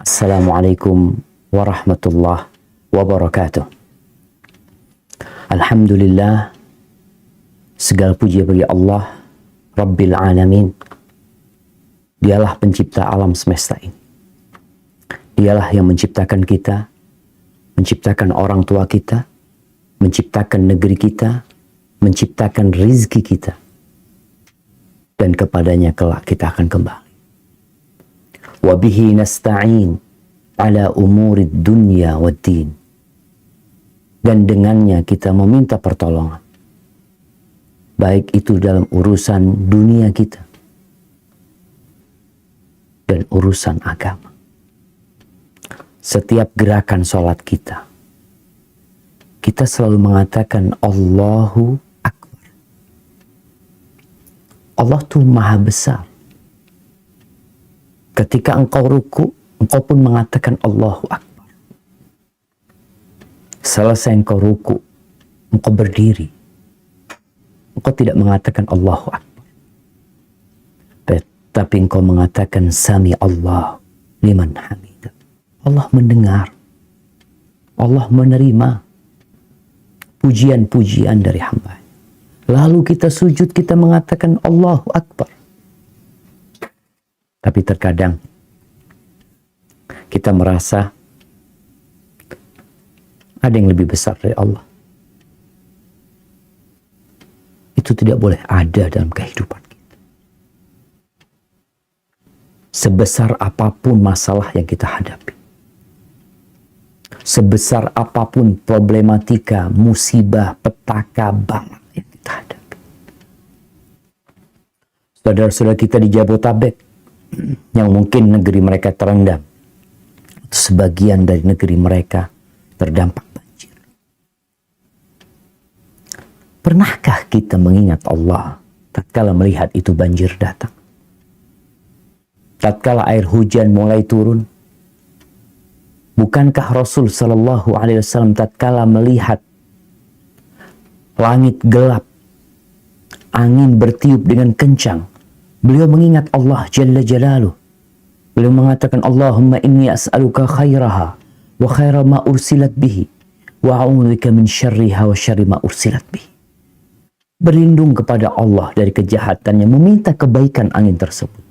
Assalamualaikum warahmatullahi wabarakatuh. Alhamdulillah, segala puji bagi Allah Rabbil Alamin. Dialah pencipta alam semesta ini. Dialah yang menciptakan kita, menciptakan orang tua kita, menciptakan negeri kita, menciptakan rizki kita. Dan kepadanya kelak kita akan kembali. Wabihi nasta'in ala umurid dunya waddin. Dan dengannya kita meminta pertolongan. Baik itu dalam urusan dunia kita dan urusan agama. Setiap gerakan sholat kita, kita selalu mengatakan Allahu Akbar. Allah tuh maha besar. Ketika engkau ruku, engkau pun mengatakan Allahu Akbar. Selesai engkau ruku, engkau berdiri. Engkau tidak mengatakan Allahu Akbar. Tapi engkau mengatakan Sami Allah liman hamidah. Allah mendengar. Allah menerima pujian-pujian dari hamba. Lalu kita sujud, kita mengatakan Allahu Akbar. Tapi terkadang kita merasa ada yang lebih besar dari Allah. Itu tidak boleh ada dalam kehidupan kita. Sebesar apapun masalah yang kita hadapi, sebesar apapun problematika, musibah, petaka, bala yang kita hadapi. Saudara-saudara kita di Jabotabek, yang mungkin negeri mereka terendam, sebagian dari negeri mereka terdampak banjir. Pernahkah kita mengingat Allah tatkala melihat itu banjir datang? Tatkala air hujan mulai turun, bukankah Rasul Shallallahu Alaihi Wasallam tatkala melihat langit gelap, angin bertiup dengan kencang, beliau mengingat Allah Jalla Jalaluh. Beliau mengatakan, Allahumma inni as'aluka khairaha wa khaira ma ursilat bihi wa a'udzubika min syarriha wa syarri ma ursilat bihi. Berlindung kepada Allah dari kejahatannya, meminta kebaikan angin tersebut.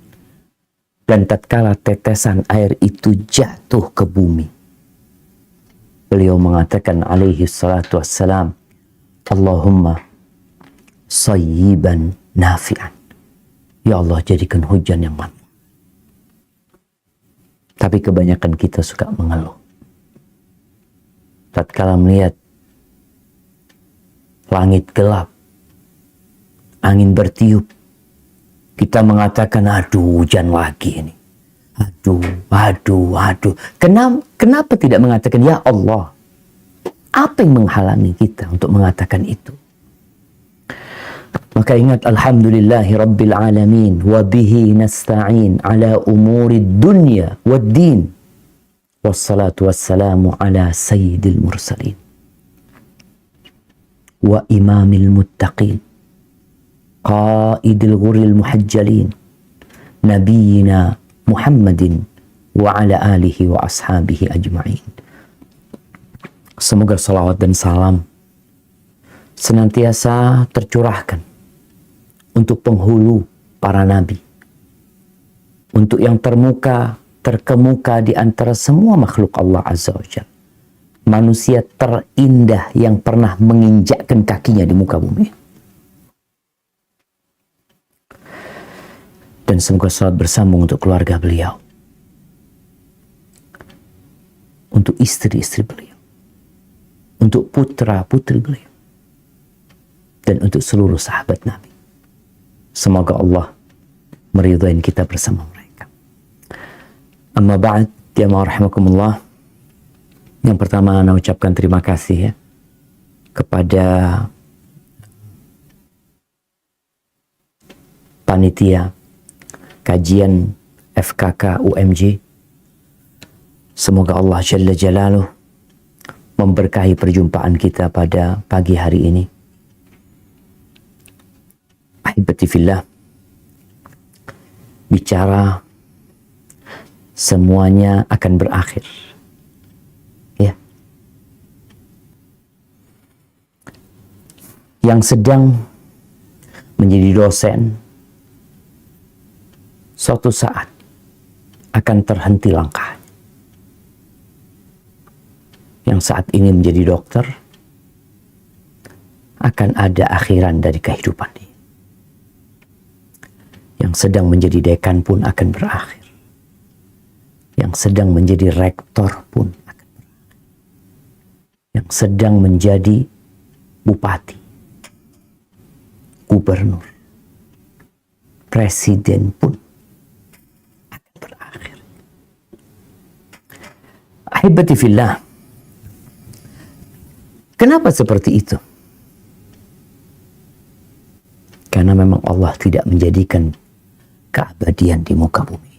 Dan tatkala tetesan air itu jatuh ke bumi, beliau mengatakan alaihi salatu wassalam, Allahumma sayyiban nafi'an. Ya Allah, jadikan hujan yang manfaat. Tapi kebanyakan kita suka mengeluh. Tatkala melihat langit gelap, angin bertiup, kita mengatakan, aduh, hujan lagi ini. Aduh. Kenapa tidak mengatakan, ya Allah? Apa yang menghalangi kita untuk mengatakan itu? Maka ingat, alhamdulillahi rabbil alamin wa bihi nasta'in ala umuri dunya waddin wassalatu wassalamu ala sayyidil mursalin wa imamil muttaqin qaidil ghuril muhajjalin nabiyina Muhammadin wa ala alihi wa ashabihi ajma'in. Semoga salawat dan salam senantiasa tercurahkan untuk penghulu para nabi, untuk yang terkemuka di antara semua makhluk Allah Azza wa Jalla, manusia terindah yang pernah menginjakkan kakinya di muka bumi. Dan semoga salat bersambung untuk keluarga beliau, untuk istri-istri beliau, untuk putra-putri beliau, dan untuk seluruh sahabat Nabi. Semoga Allah meridai kita bersama mereka. Amma ba'd, ya ma'arahimakumullah. Yang pertama, saya ucapkan terima kasih ya kepada panitia kajian FKK UMJ. Semoga Allah Jalla Jalaluh memberkahi perjumpaan kita pada pagi hari ini. Ahibati fillah, bicara semuanya akan berakhir. Ya. Yang sedang menjadi dosen, suatu saat akan terhenti langkah. Yang saat ini menjadi dokter, akan ada akhiran dari kehidupan dia. Yang sedang menjadi dekan pun akan berakhir. Yang sedang menjadi rektor pun akan berakhir. Yang sedang menjadi bupati, gubernur, presiden pun akan berakhir. Ahibati fillah, kenapa seperti itu? Karena memang Allah tidak menjadikan keabadian di muka bumi.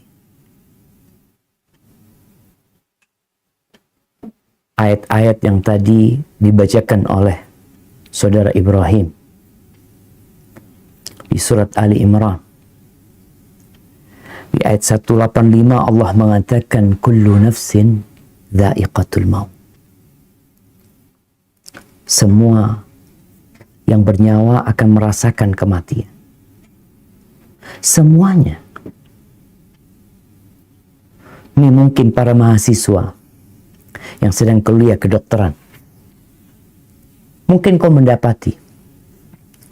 Ayat-ayat yang tadi dibacakan oleh saudara Ibrahim di surat Ali Imran, di ayat 185 Allah mengatakan kullu nafsin dha'iqatul maut. Semua yang bernyawa akan merasakan kematian. Semuanya. Ini mungkin para mahasiswa yang sedang kuliah kedokteran. Mungkin kau mendapati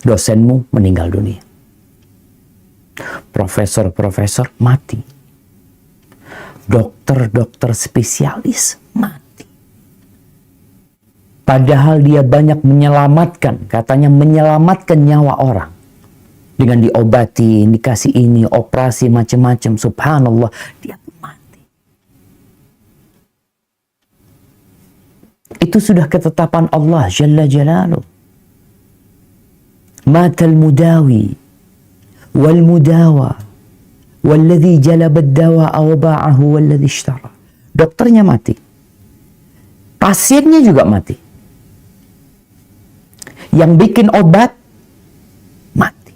dosenmu meninggal dunia. Profesor-profesor mati. Dokter-dokter spesialis mati. Padahal dia banyak menyelamatkan, katanya menyelamatkan nyawa orang. Dengan diobati, dikasih ini, operasi macam-macam, subhanallah, dia pun mati. Itu sudah ketetapan Allah Jalla Jalaluh. Matal mudawi, wal mudawa, walladhi jalabad dawa awba'ahu walladhi ishtara. Dokternya mati. Pasiennya juga mati. Yang bikin obat, mati.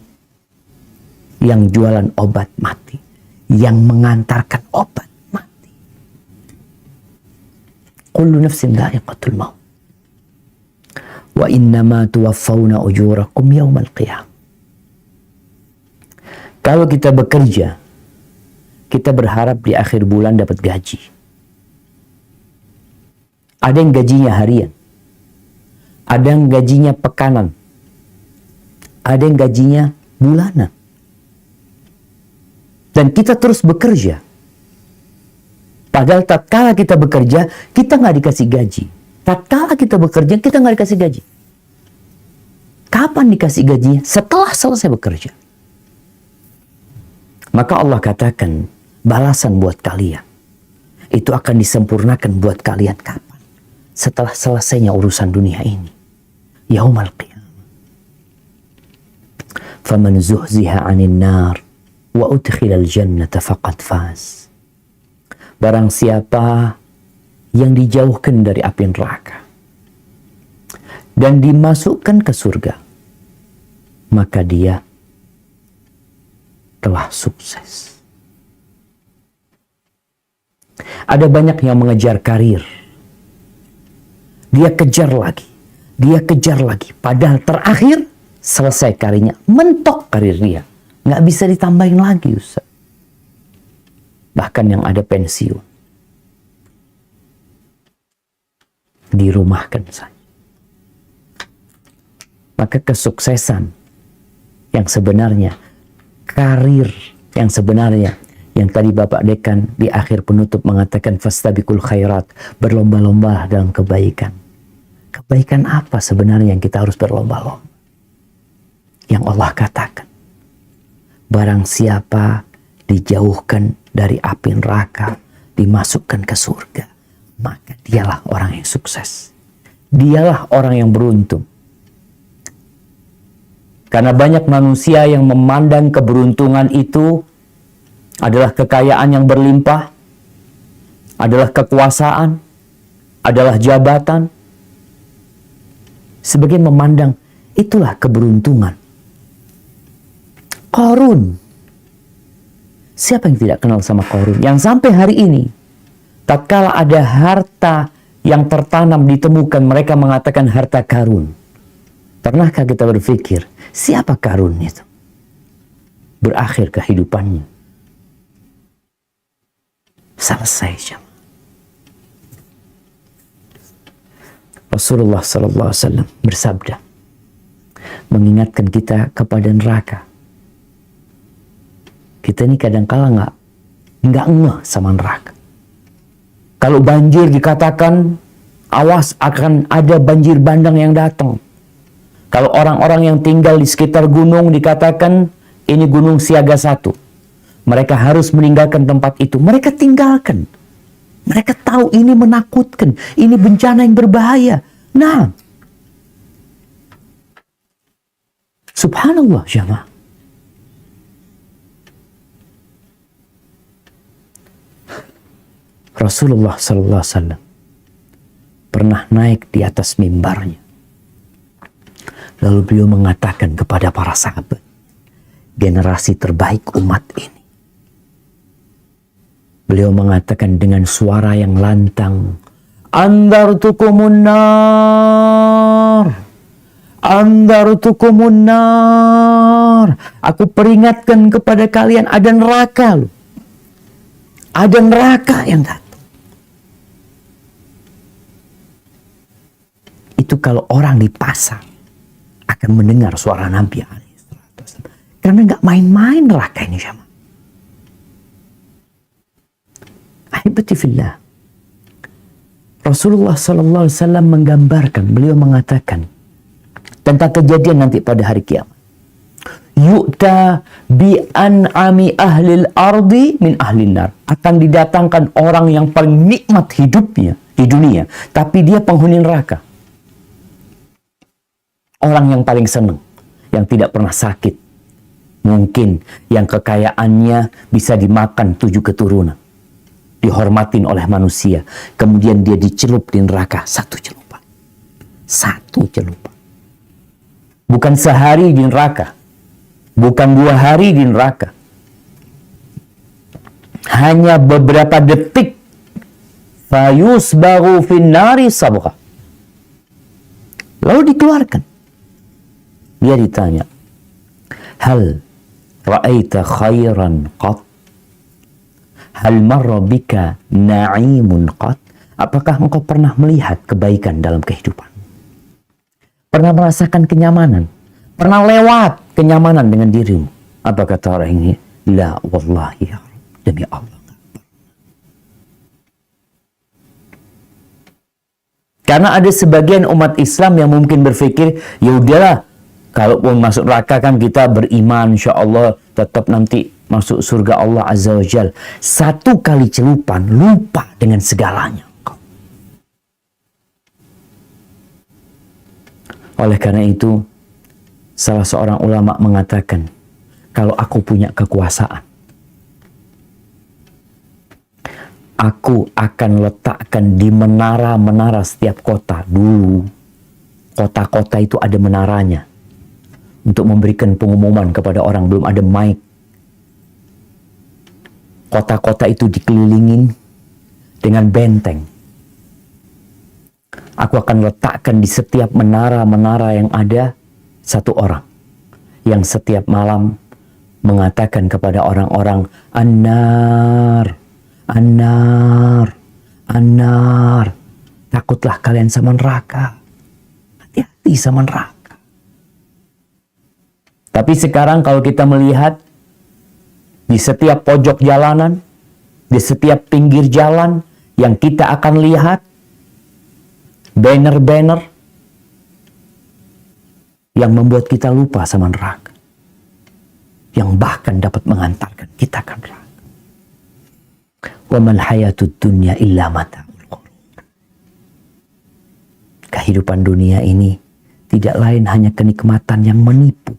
Yang jualan obat, mati. Yang mengantarkan obat, mati. Kullu nafsin dha'iqatul maut. Wa innama tuwaffawna ujurakum yawmal qiyamah. Kalau kita bekerja, kita berharap di akhir bulan dapat gaji. Ada yang gajinya harian. Ada yang gajinya pekanan. Ada yang gajinya bulanan. Dan kita terus bekerja. Padahal tatkala kita bekerja, kita nggak dikasih gaji. Tatkala kita bekerja, kita nggak dikasih gaji. Kapan dikasih gajinya? Setelah selesai bekerja. Maka Allah katakan, balasan buat kalian itu akan disempurnakan buat kalian kapan? Setelah selesainya urusan dunia ini. Yaumal qiyamah. Faman zuhziha 'anil nar wa udkhilal jannata faqad faz. Barang siapa yang dijauhkan dari api neraka dan dimasukkan ke surga, maka dia telah sukses. Ada banyak yang mengejar karir. Dia kejar lagi. Dia kejar lagi. Padahal terakhir selesai karirnya. Mentok karir dia. Nggak bisa ditambahin lagi, Ustaz. Bahkan yang ada pensiun. Dirumahkan saja. Maka kesuksesan yang sebenarnya, karir yang sebenarnya, yang tadi Bapak Dekan di akhir penutup mengatakan fastabiqul khairat, berlomba-lomba dalam kebaikan. Kebaikan apa sebenarnya yang kita harus berlomba-lomba? Yang Allah katakan, barang siapa dijauhkan dari api neraka, dimasukkan ke surga, maka dialah orang yang sukses. Dialah orang yang beruntung. Karena banyak manusia yang memandang keberuntungan itu adalah kekayaan yang berlimpah, adalah kekuasaan, adalah jabatan. Sebagian memandang itulah keberuntungan. Qarun Siapa yang tidak kenal sama Qarun? Yang sampai hari ini, tatkala ada harta yang tertanam ditemukan, mereka mengatakan harta karun. Pernahkah kita berpikir, siapa Qarun itu? Berakhir kehidupannya. Selesai. Rasulullah SAW bersabda, mengingatkan kita kepada neraka. Kita ini kadang-kala nggak ngeh sama neraka. Kalau banjir dikatakan, awas akan ada banjir bandang yang datang. Kalau orang-orang yang tinggal di sekitar gunung dikatakan, ini gunung siaga 1. Mereka harus meninggalkan tempat itu. Mereka tinggalkan. Mereka tahu ini menakutkan. Ini bencana yang berbahaya. Nah, subhanallah jamaah. Rasulullah SAW pernah naik di atas mimbarnya. Lalu beliau mengatakan kepada para sahabat, generasi terbaik umat ini. Beliau mengatakan dengan suara yang lantang, Andartukumun nar. Andartukumun nar. Aku peringatkan kepada kalian ada neraka loh. Ada neraka yang datang. Itu kalau orang di pasar akan mendengar suara Nabi SAW. Karena nggak main-main neraka ini sama. Ahibati fillah. Rasulullah SAW menggambarkan, beliau mengatakan tentang kejadian nanti pada hari kiamat. Yu'ta bi an'ami ahlil ardi min ahlin nar. Akan didatangkan orang yang paling nikmat hidupnya di dunia, tapi dia penghuni neraka. Orang yang paling senang, yang tidak pernah sakit. Mungkin yang kekayaannya bisa dimakan 7 keturunan. Dihormatin oleh manusia. Kemudian dia dicelup di neraka 1 celupan. 1 celupan. Bukan sehari di neraka. Bukan 2 hari di neraka. Hanya beberapa detik. Fayusbaru finnari sabqa. Lalu dikeluarkan. Dia ditanya, hal ra'aita khairan qat? Hal marra bika na'imun qat? Apakah engkau pernah melihat kebaikan dalam kehidupan? Pernah merasakan kenyamanan? Pernah lewat kenyamanan dengan dirimu? Apa kata orang ini? La wallahi ya Rabb, demi Allah. Karena ada sebagian umat Islam yang mungkin berpikir, ya udahlah, kalaupun masuk neraka kan kita beriman, insya Allah tetap nanti masuk surga Allah Azza wa Jal. 1 kali celupan, lupa dengan segalanya. Oleh karena itu, salah seorang ulama mengatakan, kalau aku punya kekuasaan, aku akan letakkan di menara-menara setiap kota. Dulu, kota-kota itu ada menaranya. Untuk memberikan pengumuman kepada orang, belum ada mic. Kota-kota itu dikelilingin dengan benteng. Aku akan letakkan di setiap menara-menara yang ada 1 orang. Yang setiap malam mengatakan kepada orang-orang, An-nar, An-nar, An-nar. Takutlah kalian sama neraka. Hati-hati sama neraka. Tapi sekarang kalau kita melihat di setiap pojok jalanan, di setiap pinggir jalan, yang kita akan lihat banner-banner yang membuat kita lupa sama neraka. Yang bahkan dapat mengantarkan kita ke neraka. Wa mal hayatud dunya illa mata'ul ghurur. Kehidupan dunia ini tidak lain hanya kenikmatan yang menipu.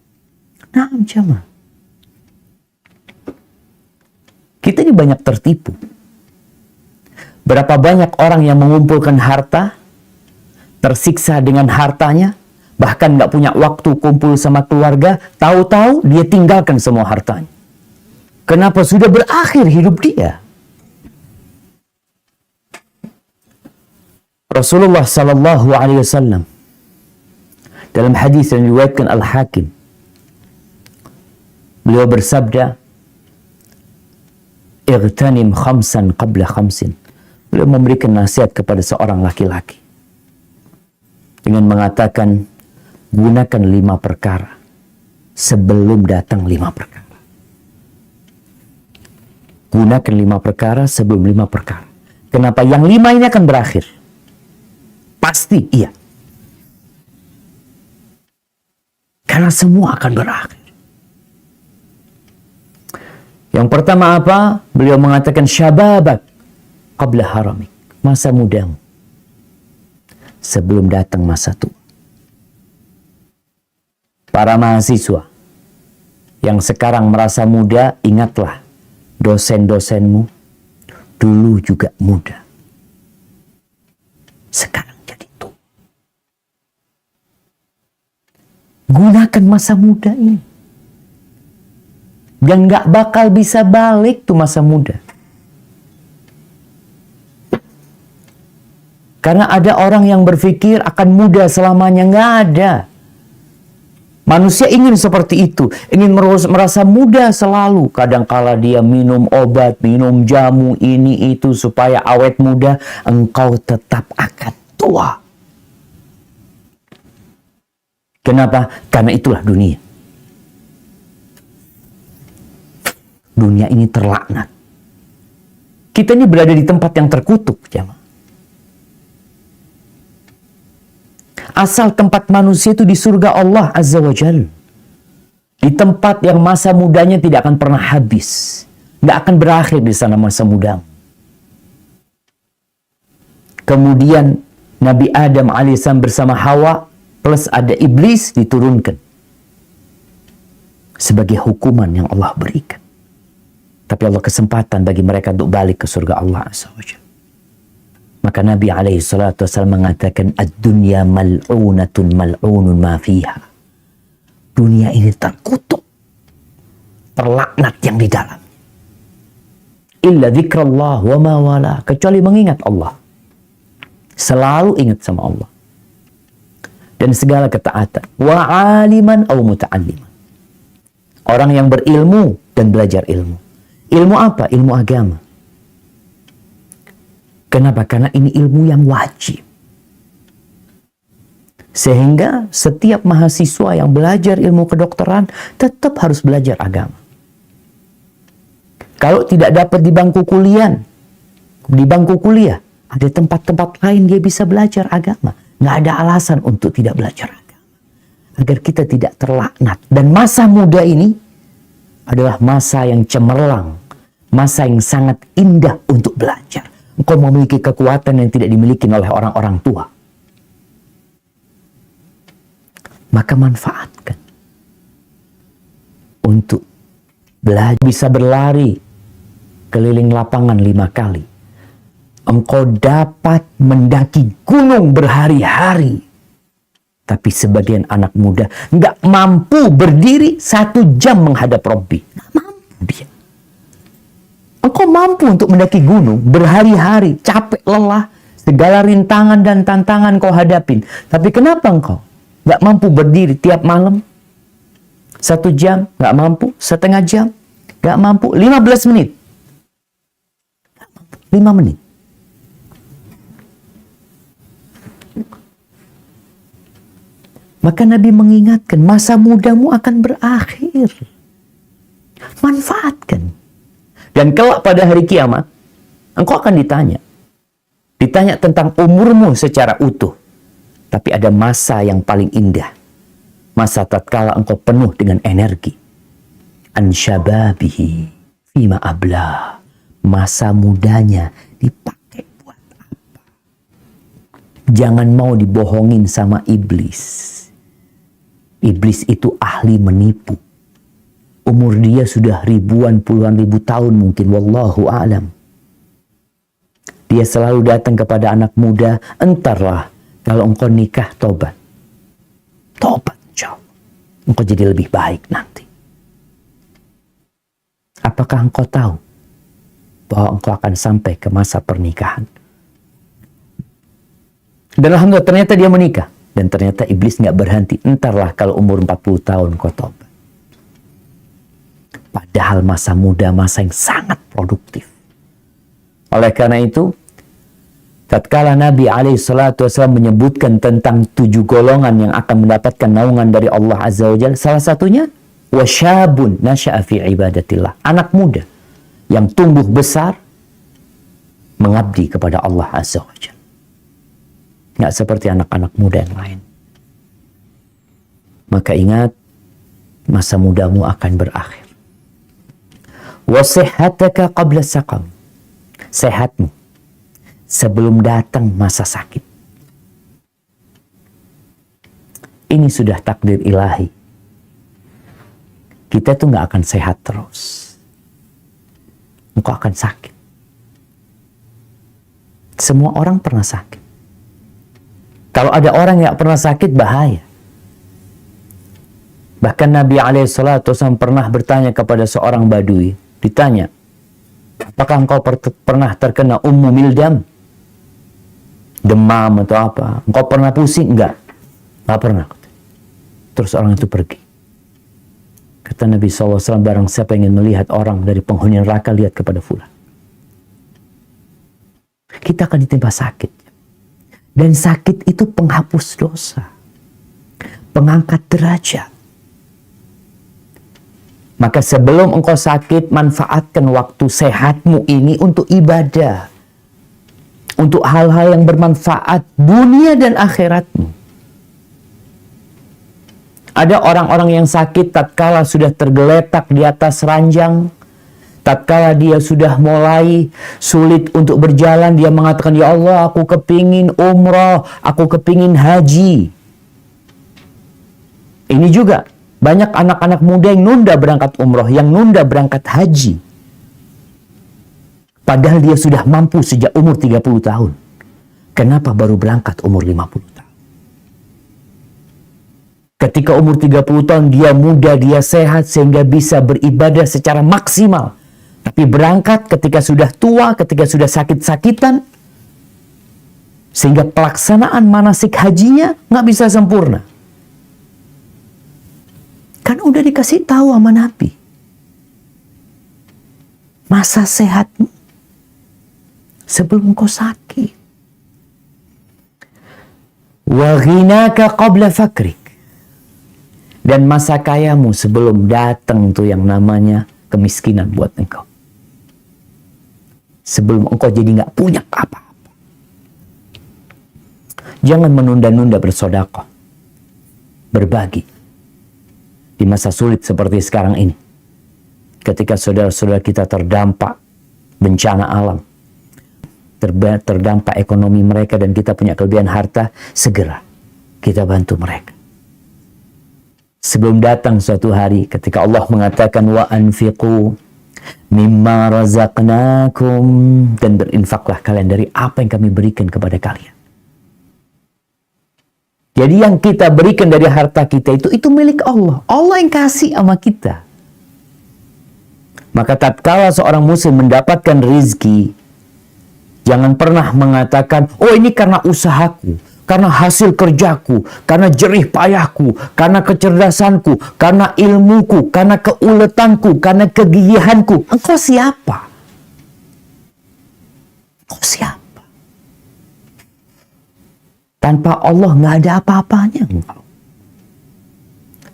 Nah, jamaah. Kita ini banyak tertipu. Berapa banyak orang yang mengumpulkan harta, tersiksa dengan hartanya, bahkan nggak punya waktu kumpul sama keluarga, tahu-tahu dia tinggalkan semua hartanya. Kenapa sudah berakhir hidup dia? Rasulullah sallallahu alaihi wasallam dalam hadis yang diriwayatkan Al-Hakim, beliau bersabda, "Ightanim khamsan qabla khamsin." Beliau memberikan nasihat kepada seorang laki-laki dengan mengatakan, gunakan 5 perkara sebelum datang 5 perkara. Gunakan 5 perkara sebelum 5 perkara. Kenapa? Yang 5 ini akan berakhir. Pasti iya. Karena semua akan berakhir. Yang pertama apa? Beliau mengatakan syababak qabla haramik. Masa mudamu sebelum datang masa tua. Para mahasiswa yang sekarang merasa muda, ingatlah dosen-dosenmu dulu juga muda. Sekarang jadi tua. Gunakan masa muda ini. Dan gak bakal bisa balik tuh masa muda. Karena ada orang yang berpikir akan muda selamanya. Nggak ada. Manusia ingin seperti itu. Ingin merasa muda selalu. Kadangkala dia minum obat, minum jamu, ini itu supaya awet muda. Engkau tetap akan tua. Kenapa? Karena itulah dunia. Dunia ini terlaknat. Kita ini berada di tempat yang terkutuk, jemaah. Asal tempat manusia itu di surga Allah Azza wa Jalla. Di tempat yang masa mudanya tidak akan pernah habis. Tidak akan berakhir di sana masa muda. Kemudian Nabi Adam alaihissalam bersama Hawa plus ada iblis diturunkan. Sebagai hukuman yang Allah berikan. Tapi Allah kesempatan bagi mereka untuk balik ke surga Allah Azza wa Jalla. Maka Nabi alaihissalatu wassalam mengatakan, ad-dunya mal'unatun mal'unun ma fiha. Dunia ini terkutuk, terlaknat yang di dalam. Illa dzikrallah wa ma wala. Kecuali mengingat Allah. Selalu ingat sama Allah. Dan segala ketaatan. Wa aliman aw muta'alliman. Orang yang berilmu dan belajar ilmu. Ilmu apa? Ilmu agama. Kenapa? Karena ini ilmu yang wajib. Sehingga setiap mahasiswa yang belajar ilmu kedokteran tetap harus belajar agama. Kalau tidak dapat di bangku kuliah, ada tempat-tempat lain dia bisa belajar agama. Nggak ada alasan untuk tidak belajar agama. Agar kita tidak terlaknat. Dan masa muda ini adalah masa yang cemerlang. Masa yang sangat indah untuk belajar. Engkau memiliki kekuatan yang tidak dimiliki oleh orang-orang tua. Maka manfaatkan. Untuk belajar bisa berlari keliling lapangan 5 kali. Engkau dapat mendaki gunung berhari-hari. Tapi sebagian anak muda nggak mampu berdiri 1 jam menghadap Rabbi. Nggak mampu dia. Engkau mampu untuk mendaki gunung berhari-hari, capek, lelah, segala rintangan dan tantangan kau hadapin. Tapi kenapa engkau nggak mampu berdiri tiap malam? 1 jam, nggak mampu. 1/2 jam, nggak mampu. 15 menit. 5 menit. Maka Nabi mengingatkan, masa mudamu akan berakhir. Manfaatkan. Dan kelak pada hari kiamat, engkau akan ditanya. Ditanya tentang umurmu secara utuh. Tapi ada masa yang paling indah. Masa tatkala engkau penuh dengan energi. An syababihi fima abla. Masa mudanya dipakai buat apa? Jangan mau dibohongin sama iblis. Iblis itu ahli menipu. Umur dia sudah ribuan, puluhan ribu tahun mungkin. Wallahu a'lam. Dia selalu datang kepada anak muda. Entarlah kalau engkau nikah, tobat. Tobat, jauh. Engkau jadi lebih baik nanti. apakah engkau tahu bahwa engkau akan sampai ke masa pernikahan? Dan alhamdulillah ternyata dia menikah. Dan ternyata iblis nggak berhenti. Entarlah kalau umur 40 tahun kau tobat. Padahal masa muda, masa yang sangat produktif. Oleh karena itu, tatkala Nabi SAW menyebutkan tentang 7 golongan yang akan mendapatkan naungan dari Allah Azza wa Jalla, salah satunya, wasyabun nasya'a fi ibadatillah. Anak muda yang tumbuh besar mengabdi kepada Allah Azza wa Jalla. Nggak seperti anak-anak muda yang lain. Maka ingat, masa mudamu akan berakhir. Wasihhataka qabla saqam. Sehatmu sebelum datang masa sakit. Ini sudah takdir ilahi. Kita tuh nggak akan sehat terus. Engkau akan sakit. Semua orang pernah sakit. Kalau ada orang yang pernah sakit, bahaya. Bahkan Nabi SAW pernah bertanya kepada seorang badui. Ditanya, apakah engkau pernah terkena ummu mildam? Demam atau apa? Engkau pernah pusing? Enggak. Enggak pernah. Terus orang itu pergi. Kata Nabi SAW, barang siapa ingin melihat orang dari penghuni neraka, lihat kepada fulan. Kita akan ditimpa sakit. Dan sakit itu penghapus dosa. Pengangkat derajat. Maka sebelum engkau sakit, manfaatkan waktu sehatmu ini untuk ibadah. Untuk hal-hal yang bermanfaat dunia dan akhiratmu. Ada orang-orang yang sakit tatkala sudah tergeletak di atas ranjang. Tatkala dia sudah mulai sulit untuk berjalan, dia mengatakan, ya Allah, aku kepingin umrah, aku kepingin haji. Ini juga banyak anak-anak muda yang nunda berangkat umrah, yang nunda berangkat haji. Padahal dia sudah mampu sejak umur 30 tahun. Kenapa baru berangkat umur 50 tahun? Ketika umur 30 tahun dia muda, dia sehat sehingga bisa beribadah secara maksimal. Tapi berangkat ketika sudah tua, ketika sudah sakit-sakitan, sehingga pelaksanaan manasik hajinya nggak bisa sempurna. Kan udah dikasih tahu sama Nabi. Masa sehatmu sebelum kau sakit. Wa ghinaka qabla fakrik. Dan masa kayamu sebelum datang tuh yang namanya kemiskinan buat engkau. Sebelum engkau jadi nggak punya apa-apa. Jangan menunda-nunda bersedekah, berbagi di masa sulit seperti sekarang ini. Ketika saudara-saudara kita terdampak bencana alam, terdampak ekonomi mereka, dan kita punya kelebihan harta, segera kita bantu mereka. Sebelum datang suatu hari ketika Allah mengatakan wa anfiqu mimma razaqnakum, dan berinfaklah kalian dari apa yang kami berikan kepada kalian. Jadi yang kita berikan dari harta kita itu milik Allah. Allah yang kasih sama kita. Maka tatkala seorang muslim mendapatkan rizki, jangan pernah mengatakan, oh ini karena usahaku, karena hasil kerjaku, karena jerih payahku, karena kecerdasanku, karena ilmuku, karena keuletanku, karena kegigihanku. Engkau siapa? Engkau siapa? Tanpa Allah nggak ada apa-apanya.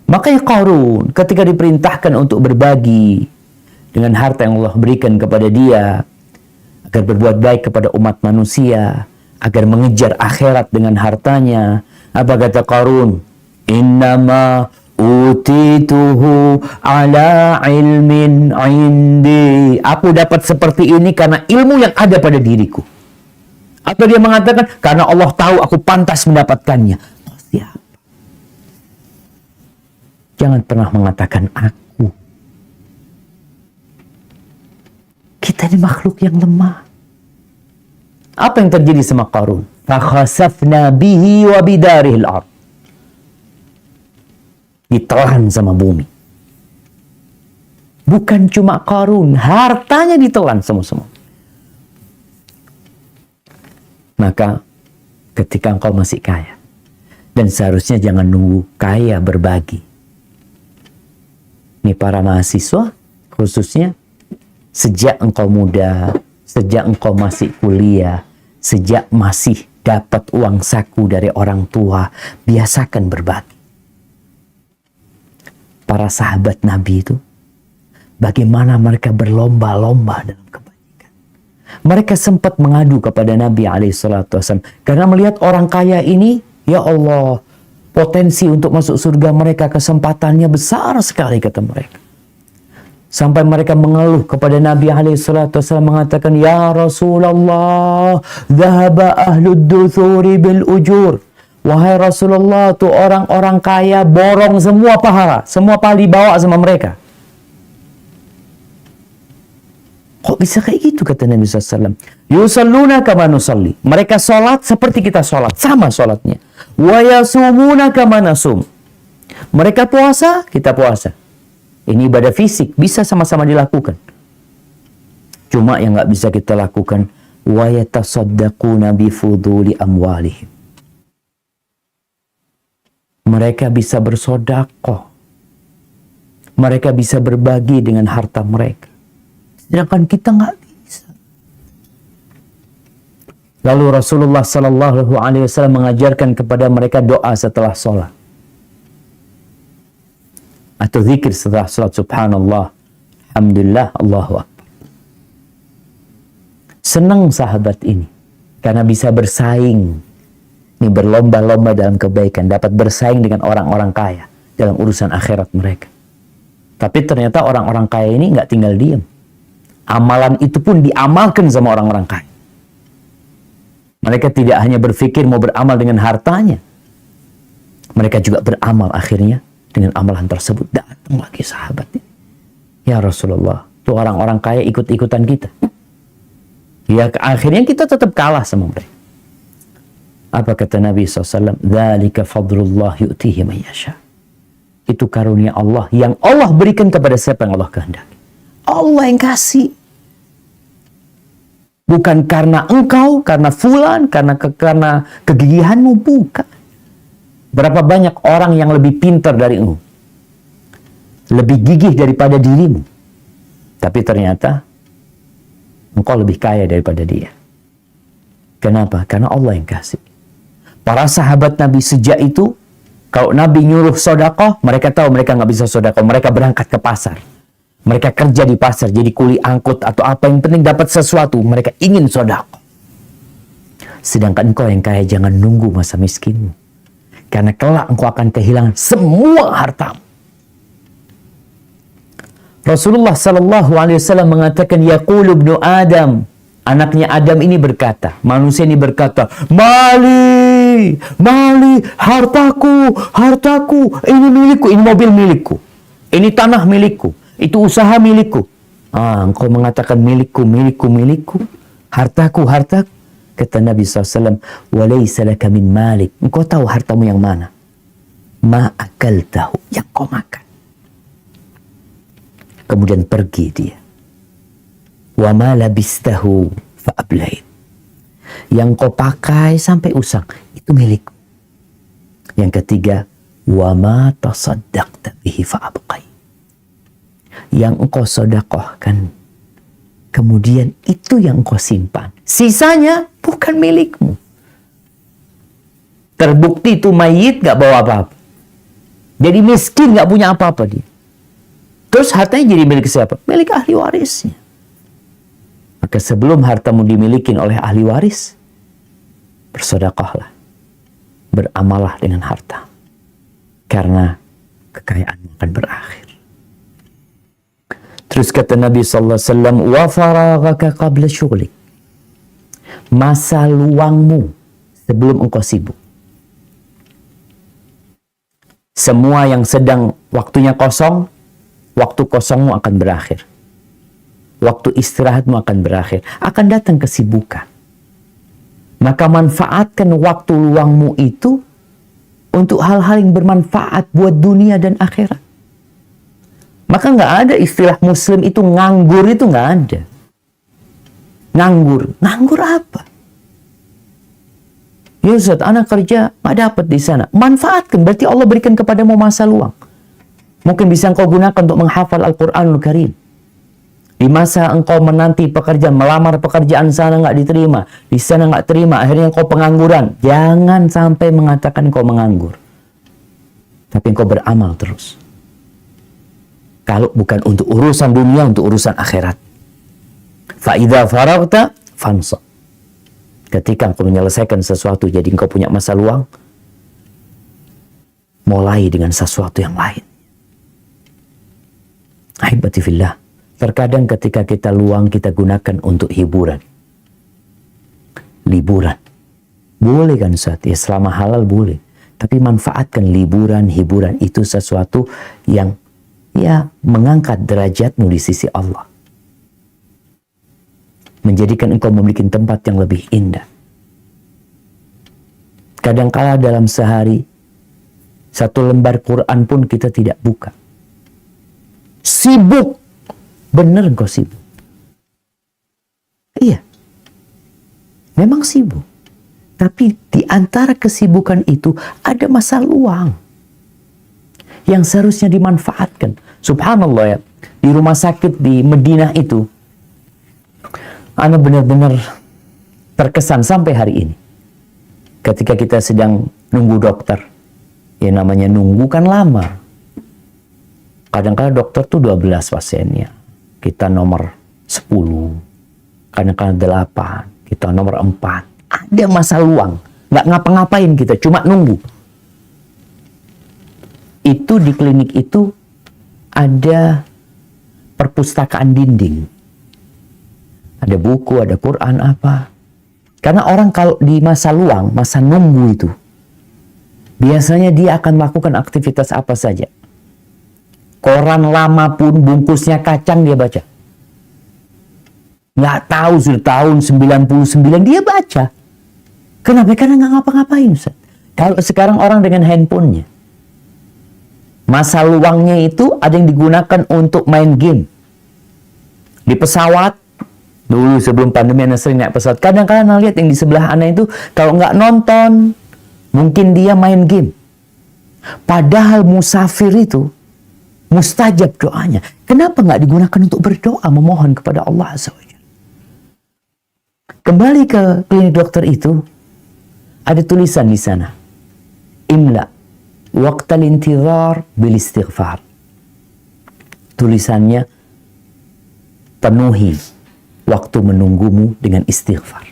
Makanya Qarun ketika diperintahkan untuk berbagi dengan harta yang Allah berikan kepada dia, agar berbuat baik kepada umat manusia, agar mengejar akhirat dengan hartanya, apa kata Qarun? Innama utituhu ala ilmin indi. Aku dapat seperti ini karena ilmu yang ada pada diriku. Atau dia mengatakan, karena Allah tahu aku pantas mendapatkannya. Oh, siapa? Jangan pernah mengatakan aku. Kita ini makhluk yang lemah. Apa yang terjadi sama Qarun? Fakhasafna bihi wa bidarihil ard. Ditelan sama bumi. Bukan cuma Qarun, hartanya ditelan semua-semua. Maka ketika engkau masih kaya, dan seharusnya jangan nunggu kaya berbagi. Ini para mahasiswa khususnya, sejak engkau muda, sejak engkau masih kuliah, sejak masih dapat uang saku dari orang tua, biasakan berbagi. Para sahabat Nabi itu, bagaimana mereka berlomba-lomba dalam kebajikan. Mereka sempat mengadu kepada Nabi SAW karena melihat orang kaya ini, ya Allah, potensi untuk masuk surga mereka, kesempatannya besar sekali, kata mereka. Sampai mereka mengeluh kepada Nabi SAW mengatakan, ya Rasulullah, dhahaba ahlud duthuri bil ujur. Wahai Rasulullah, tuh orang-orang kaya borong semua pahala dibawa sama mereka. Kok bisa kayak gitu, kata Nabi SAW. Yusalluna kama nusalli. Mereka sholat seperti kita sholat, sama sholatnya. Wa yasumuna kama nasum. Mereka puasa, kita puasa. Ini ibadah fisik, bisa sama-sama dilakukan. Cuma yang nggak bisa kita lakukan, wa yatasaddaquna bi fuduli amwalihim. Mereka bisa bersedekah. Mereka bisa berbagi dengan harta mereka. Sedangkan kita nggak bisa. Lalu Rasulullah Sallallahu Alaihi Wasallam mengajarkan kepada mereka doa setelah sholat. Atau zikir setelah salat, subhanallah, alhamdulillah, Allahu Akbar. Senang sahabat ini karena bisa bersaing, ini berlomba-lomba dalam kebaikan, dapat bersaing dengan orang-orang kaya dalam urusan akhirat mereka. Tapi ternyata orang-orang kaya ini nggak tinggal diam. Amalan itu pun diamalkan sama orang-orang kaya. Mereka tidak hanya berpikir mau beramal dengan hartanya, mereka juga beramal akhirnya dengan amalan tersebut. Datang lagi sahabat ini, ya Rasulullah, tuh orang-orang kaya ikut-ikutan kita. Ya akhirnya kita tetap kalah sama mereka. Apa kata Nabi SAW? Dzalika fadlullah yu'tihi man yasha. Itu karunia Allah yang Allah berikan kepada siapa yang Allah kehendaki. Allah yang kasih. Bukan karena engkau, karena fulan, karena kegigihanmu, bukan. Berapa banyak orang yang lebih pintar dari engkau, lebih gigih daripada dirimu, tapi ternyata engkau lebih kaya daripada dia. Kenapa? Karena Allah yang kasih. Para sahabat Nabi sejak itu, kalau Nabi nyuruh sedekah, mereka tahu mereka nggak bisa sedekah, mereka berangkat ke pasar. Mereka kerja di pasar, jadi kuli angkut atau apa, yang penting dapat sesuatu, mereka ingin sedekah. Sedangkan engkau yang kaya, jangan nunggu masa miskinmu. Karena kelak engkau akan kehilangan semua hartamu. Rasulullah Sallallahu Alaihi Wasallam mengatakan, yaqulu ibnu Adam, anaknya Adam ini berkata, manusia ini berkata, mali, hartaku, ini milikku, ini mobil milikku, ini tanah milikku, itu usaha milikku. Engkau mengatakan milikku, hartaku. Kata Nabi SAW, walaysa laka min malik. Engkau tahu hartamu yang mana? Ma akaltahu, yang kau makan. Kemudian pergi dia. Wa ma labistahu fa ablait. Yang kau pakai sampai usang, itu milikku. Yang ketiga, wa ma tasaddaqta bihi fa abqai. Yang engkau sedekahkan, kemudian itu yang engkau simpan. Sisanya bukan milikmu. Terbukti itu mayit gak bawa apa-apa. Jadi miskin, gak punya apa-apa dia. Terus hartanya jadi milik siapa? Milik ahli warisnya. Maka sebelum hartamu dimiliki oleh ahli waris, bersedekahlah. Beramallah dengan harta. Karena kekayaanmu akan berakhir. Terus kata Nabi SAW, wa faraghaka qabla syughlik. Masa luangmu sebelum engkau sibuk. Semua yang sedang waktunya kosong, waktu kosongmu akan berakhir. Waktu istirahatmu akan berakhir. Akan datang kesibukan. Maka manfaatkan waktu luangmu itu untuk hal-hal yang bermanfaat buat dunia dan akhirat. Maka nggak ada istilah muslim itu nganggur, itu nggak ada. Nganggur apa? Ya Ustaz, anak kerja nggak dapat di sana. Manfaatkan, berarti Allah berikan kepadamu masa luang. Mungkin bisa engkau gunakan untuk menghafal Al-Quranul Karim. Di masa engkau menanti pekerjaan, melamar pekerjaan sana nggak diterima, di sana nggak terima, akhirnya engkau pengangguran. Jangan sampai mengatakan engkau menganggur. Tapi engkau beramal terus. Kalau bukan untuk urusan dunia, untuk urusan akhirat. Fa'idha faragta fansab. Ketika engkau menyelesaikan sesuatu, jadi engkau punya masa luang, mulai dengan sesuatu yang lain. Ahibati fillah, terkadang ketika kita luang, kita gunakan untuk hiburan. Liburan. Boleh kan Ustaz? Ya selama halal boleh. Tapi manfaatkan liburan, hiburan itu sesuatu yang ya mengangkat derajatmu di sisi Allah. Menjadikan engkau memiliki tempat yang lebih indah. Kadangkala dalam sehari, satu lembar Quran pun kita tidak buka. Sibuk. Bener engkau sibuk. Iya. Memang sibuk. Tapi di antara kesibukan itu ada masa luang yang seharusnya dimanfaatkan. Subhanallah ya. Di rumah sakit di Madinah itu, ana benar-benar terkesan sampai hari ini. Ketika kita sedang nunggu dokter. Ya namanya nunggu kan lama. Kadang-kadang dokter tuh 12 pasiennya. Kita nomor 10. Kadang-kadang 8. Kita nomor 4. Ada masa luang. Nggak ngapa-ngapain kita. Cuma nunggu. Itu di klinik itu ada perpustakaan dinding. Ada buku, ada Quran, apa. Karena orang kalau di masa luang, masa nunggu itu, biasanya dia akan melakukan aktivitas apa saja. Koran lama pun, bungkusnya kacang dia baca. Nggak tahu sudah tahun 99 dia baca. Kenapa? Karena nggak ngapa-ngapain Ustaz. Kalau sekarang orang dengan handphonenya, masa luangnya itu ada yang digunakan untuk main game. Di pesawat, dulu sebelum pandemi anak sering naik pesawat. Kadang-kadang lihat yang di sebelah anak itu, kalau nggak nonton, mungkin dia main game. Padahal musafir itu, mustajab doanya. Kenapa nggak digunakan untuk berdoa, memohon kepada Allah Azza wa Jalla? Kembali ke klinik dokter itu, ada tulisan di sana. Imla waqtal intizar bil istighfar. Tulisannya, penuhi waktu menunggumu dengan istighfar.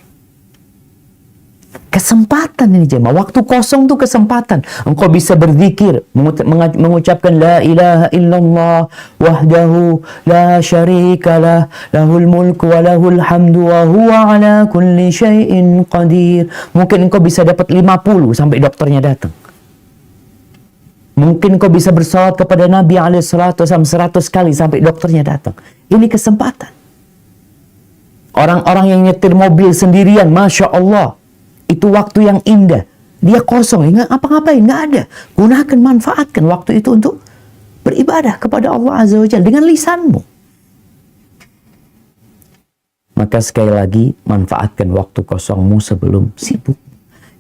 Kesempatan ini jemaah. Waktu kosong itu kesempatan. Engkau bisa berzikir, mengucapkan la ilaha illallah wahdahu la syarikalah lahul mulku wa lahul hamdu wa huwa ala kulli syai'in qadir. Mungkin engkau bisa dapat 50 sampai dokternya datang. Mungkin engkau bisa bersalawat kepada Nabi SAW 100 kali sampai dokternya datang. Ini kesempatan. Orang-orang yang nyetir mobil sendirian, Masya Allah, itu waktu yang indah. Dia kosong, nggak apa-ngapain, nggak ada. Gunakan, manfaatkan waktu itu untuk beribadah kepada Allah Azza wa Jalla dengan lisanmu. Maka sekali lagi, manfaatkan waktu kosongmu sebelum sibuk.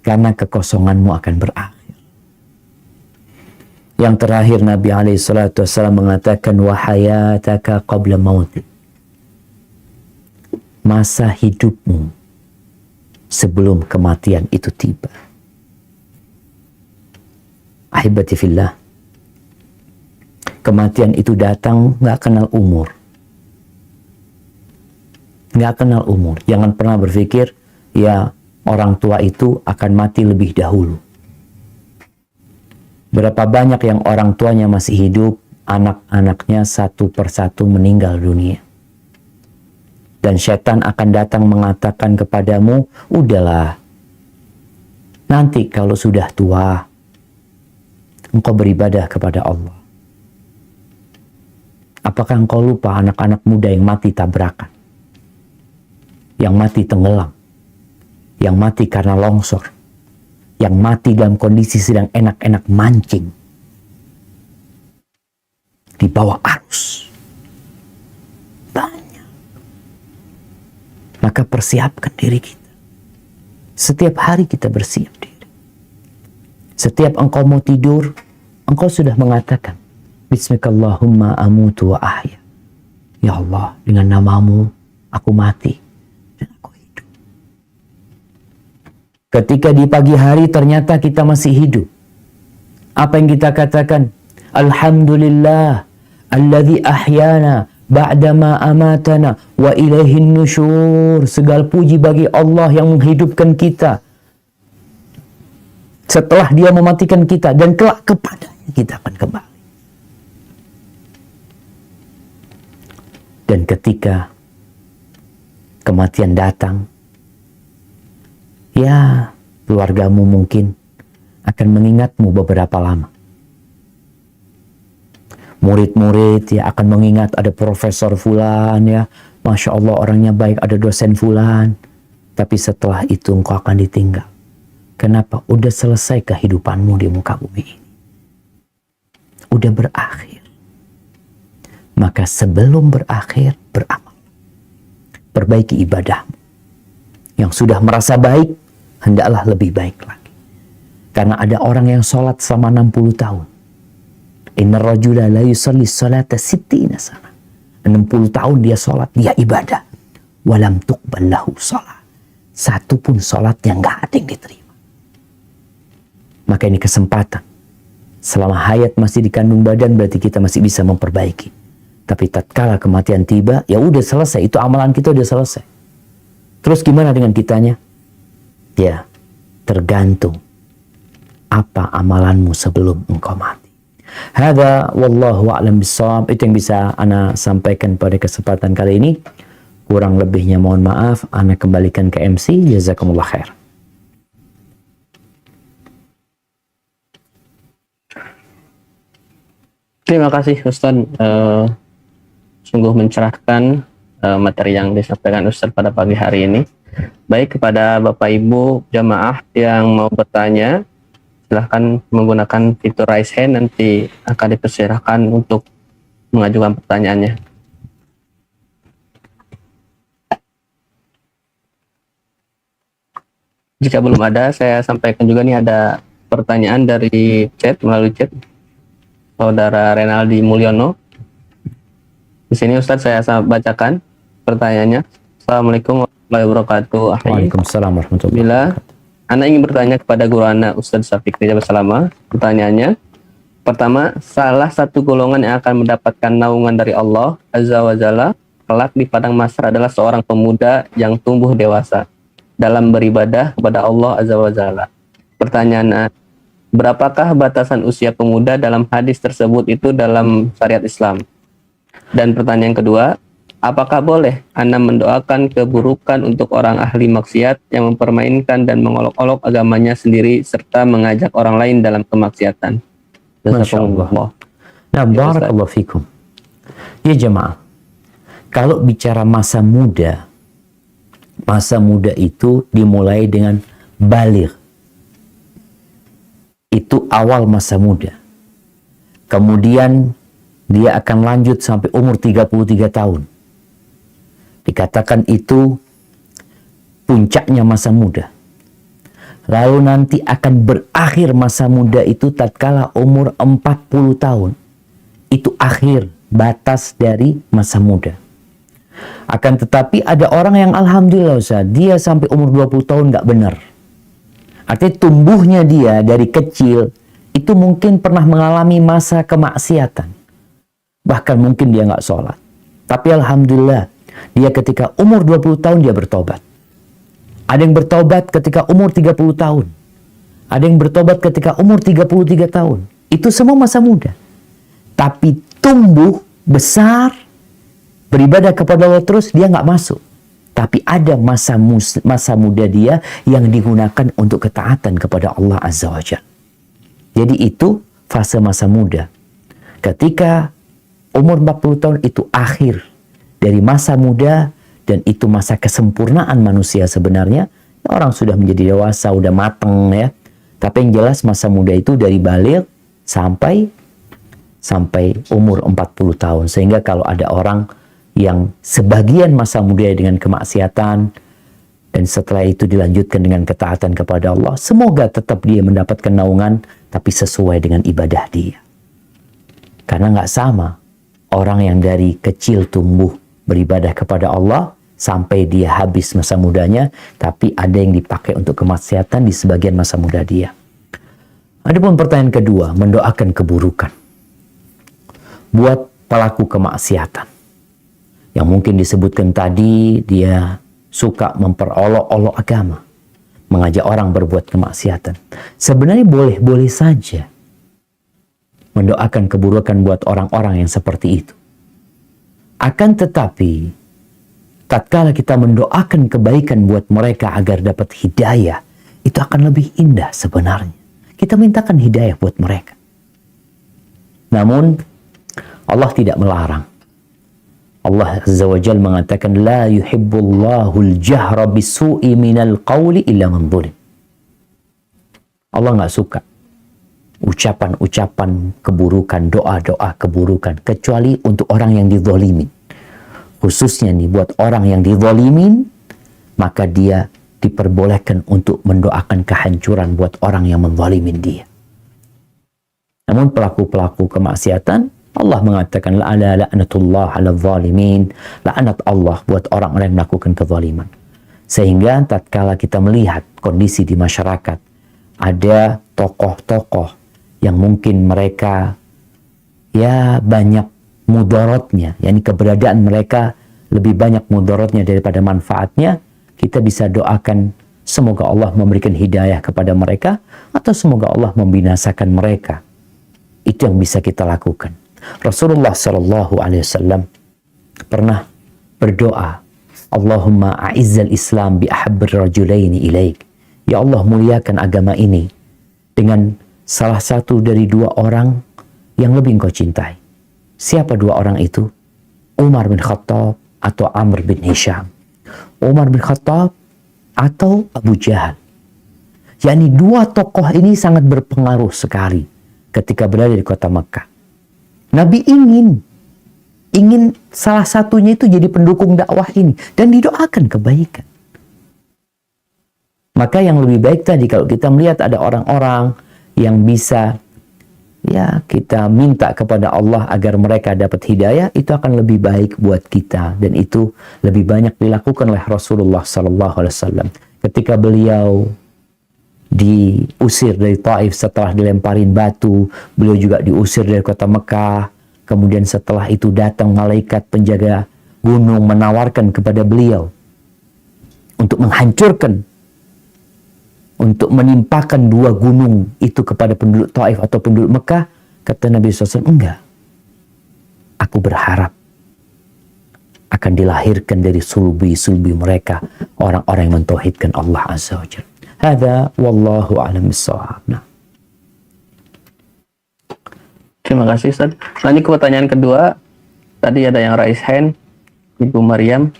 Karena kekosonganmu akan berakhir. Yang terakhir, Nabi SAW mengatakan, wa hayataka qabla mautik. Masa hidupmu sebelum kematian itu tiba. Ahibati fillah. Kematian itu datang nggak kenal umur. Nggak kenal umur. Jangan pernah berpikir, ya orang tua itu akan mati lebih dahulu. Berapa banyak yang orang tuanya masih hidup, anak-anaknya satu persatu meninggal dunia. Dan setan akan datang mengatakan kepadamu, udahlah, nanti kalau sudah tua, engkau beribadah kepada Allah. Apakah engkau lupa anak-anak muda yang mati tabrakan? Yang mati tenggelam? Yang mati karena longsor? Yang mati dalam kondisi sedang enak-enak mancing? di bawah arus. Banyak. Maka persiapkan diri kita. Setiap hari kita bersiap diri. Setiap engkau mau tidur, engkau sudah mengatakan, Bismillahirrahmanirrahim amutu wa ahya. Ya Allah, dengan namamu aku mati dan aku hidup. Ketika di pagi hari ternyata kita masih hidup, apa yang kita katakan? Alhamdulillah alladzi ahyana ba'dama amatana wa ilaihin nusyur. Segala puji bagi Allah yang menghidupkan kita setelah dia mematikan kita, dan kelak kepadanya kita akan kembali. Dan ketika kematian datang, ya keluargamu mungkin akan mengingatmu beberapa lama. Murid-murid ya akan mengingat ada profesor fulan ya, Masya Allah orangnya baik, ada dosen fulan. Tapi setelah itu engkau akan ditinggal. Kenapa? Udah selesai kehidupanmu di muka bumi ini. Udah berakhir. Maka sebelum berakhir, beramal. Perbaiki ibadahmu. Yang sudah merasa baik, hendaklah lebih baik lagi. Karena ada orang yang sholat selama 60 tahun. Inna rajula la yusalli salata sittina sana. 60 tahun dia sholat, dia ibadah. Walam tuqbal lahu sholat. Satu pun sholatnya nggak ada yang diterima. Maka ini kesempatan. Selama hayat masih dikandung badan, berarti kita masih bisa memperbaiki. Tapi tatkala kematian tiba, ya udah selesai. Itu amalan kita udah selesai. Terus gimana dengan kitanya? Ya, tergantung apa amalanmu sebelum engkau mati. Hadza wallahu a'lam bissawab. Itu yang bisa ana sampaikan pada kesempatan kali ini. Kurang lebihnya mohon maaf. Ana kembalikan ke MC. Jazakumullah khair. Terima kasih Ustaz. Sungguh mencerahkan materi yang disampaikan Ustaz pada pagi hari ini. Baik, kepada Bapak Ibu jamaah yang mau bertanya, silahkan menggunakan fitur raise hand, nanti akan dipersilahkan untuk mengajukan pertanyaannya. Jika belum ada, saya sampaikan juga nih ada pertanyaan dari chat, melalui chat. Saudara Renaldi Mulyono. Di sini Ustadz saya bacakan pertanyaannya. Assalamualaikum warahmatullahi wabarakatuh. Waalaikumsalam warahmatullahi wabarakatuh. Ana ingin bertanya kepada guru ana Ustadz Syafiq Rijal Salama. Pertanyaannya, pertama, salah satu golongan yang akan mendapatkan naungan dari Allah Azza wa Jalla kelak di padang mahsyar adalah seorang pemuda yang tumbuh dewasa dalam beribadah kepada Allah Azza wa Jalla. Pertanyaan, berapakah batasan usia pemuda dalam hadis tersebut itu dalam syariat Islam? Dan pertanyaan kedua, apakah boleh Anda mendoakan keburukan untuk orang ahli maksiat yang mempermainkan dan mengolok-olok agamanya sendiri serta mengajak orang lain dalam kemaksiatan? Masya Allah. Nah, barakallahu fikum. Ya jemaah, kalau bicara masa muda itu dimulai dengan baligh. Itu awal masa muda. Kemudian dia akan lanjut sampai umur 33 tahun. Dikatakan itu puncaknya masa muda. Lalu nanti akan berakhir masa muda itu tatkala umur 40 tahun. Itu akhir batas dari masa muda. Akan tetapi ada orang yang alhamdulillah Ustaz, dia sampai umur 20 tahun nggak benar. Artinya tumbuhnya dia dari kecil itu mungkin pernah mengalami masa kemaksiatan. Bahkan mungkin dia nggak sholat. Tapi alhamdulillah, dia ketika umur 20 tahun dia bertobat. Ada yang bertobat ketika umur 30 tahun. Ada yang bertobat ketika umur 33 tahun. Itu semua masa muda. Tapi tumbuh, besar, beribadah kepada Allah terus, dia nggak masuk. Tapi ada masa muda dia yang digunakan untuk ketaatan kepada Allah Azza wa Jalla. Jadi itu fase masa muda. Ketika umur 40 tahun itu akhir dari masa muda, dan itu masa kesempurnaan manusia sebenarnya. Orang sudah menjadi dewasa, udah mateng ya. Tapi yang jelas masa muda itu dari baligh sampai sampai umur 40 tahun. Sehingga kalau ada orang yang sebagian masa mudanya dengan kemaksiatan dan setelah itu dilanjutkan dengan ketaatan kepada Allah, semoga tetap dia mendapatkan naungan tapi sesuai dengan ibadah dia. Karena nggak sama orang yang dari kecil tumbuh beribadah kepada Allah sampai dia habis masa mudanya, tapi ada yang dipakai untuk kemaksiatan di sebagian masa muda dia. Adapun pertanyaan kedua, mendoakan keburukan buat pelaku kemaksiatan. Yang mungkin disebutkan tadi, dia suka memperolok-olok agama, mengajak orang berbuat kemaksiatan. Sebenarnya boleh-boleh saja mendoakan keburukan buat orang-orang yang seperti itu. Akan tetapi, tatkala kita mendoakan kebaikan buat mereka agar dapat hidayah, itu akan lebih indah sebenarnya. Kita mintakan hidayah buat mereka. Namun, Allah tidak melarang. Allah Azza wa Jalla mengatakan, La yuhibbullahu al-jahra bisu'i minal qawli illa man zulim. Allah nggak suka ucapan-ucapan keburukan, doa-doa keburukan, kecuali untuk orang yang dizalimin. Khususnya nih buat orang yang dizalimin, maka dia diperbolehkan untuk mendoakan kehancuran buat orang yang menzalimin dia. Namun pelaku-pelaku kemaksiatan, Allah mengatakan la'natullah 'ala zalimin, laknat Allah buat orang-orang yang melakukan kezaliman. Sehingga tatkala kita melihat kondisi di masyarakat, ada tokoh-tokoh yang mungkin mereka ya banyak mudaratnya, yakni keberadaan mereka lebih banyak mudaratnya daripada manfaatnya, kita bisa doakan semoga Allah memberikan hidayah kepada mereka atau semoga Allah membinasakan mereka. Itu yang bisa kita lakukan. Rasulullah sallallahu alaihi wasallam pernah berdoa, Allahumma a'izzal Islam bi ahabbir rajulaini ilaik. Ya Allah, muliakan agama ini dengan salah satu dari dua orang yang lebih engkau cintai. Siapa dua orang itu? Umar bin Khattab atau Amr bin Hisham. Umar bin Khattab atau Abu Jahal. yakni dua tokoh ini sangat berpengaruh sekali ketika berada di kota Mekah. Nabi ingin salah satunya itu jadi pendukung dakwah ini dan didoakan kebaikan. Maka yang lebih baik tadi kalau kita melihat ada orang-orang yang bisa ya kita minta kepada Allah agar mereka dapat hidayah, itu akan lebih baik buat kita, dan itu lebih banyak dilakukan oleh Rasulullah SAW. Ketika beliau diusir dari Taif setelah dilemparin batu, beliau juga diusir dari kota Mekah. Kemudian setelah itu datang malaikat penjaga gunung menawarkan kepada beliau untuk menghancurkan, untuk menimpakan dua gunung itu kepada penduduk Taif atau penduduk Mekah. Kata Nabi SAW, enggak. Aku berharap akan dilahirkan dari sulbi-sulbi mereka orang-orang yang mentauhidkan Allah Azza wa Jalla. Hadza wallahu a'lam bissawab. Nah. Terima kasih Ustaz. Lanjut ke pertanyaan kedua. Tadi ada yang raise hand, Ibu Maryam.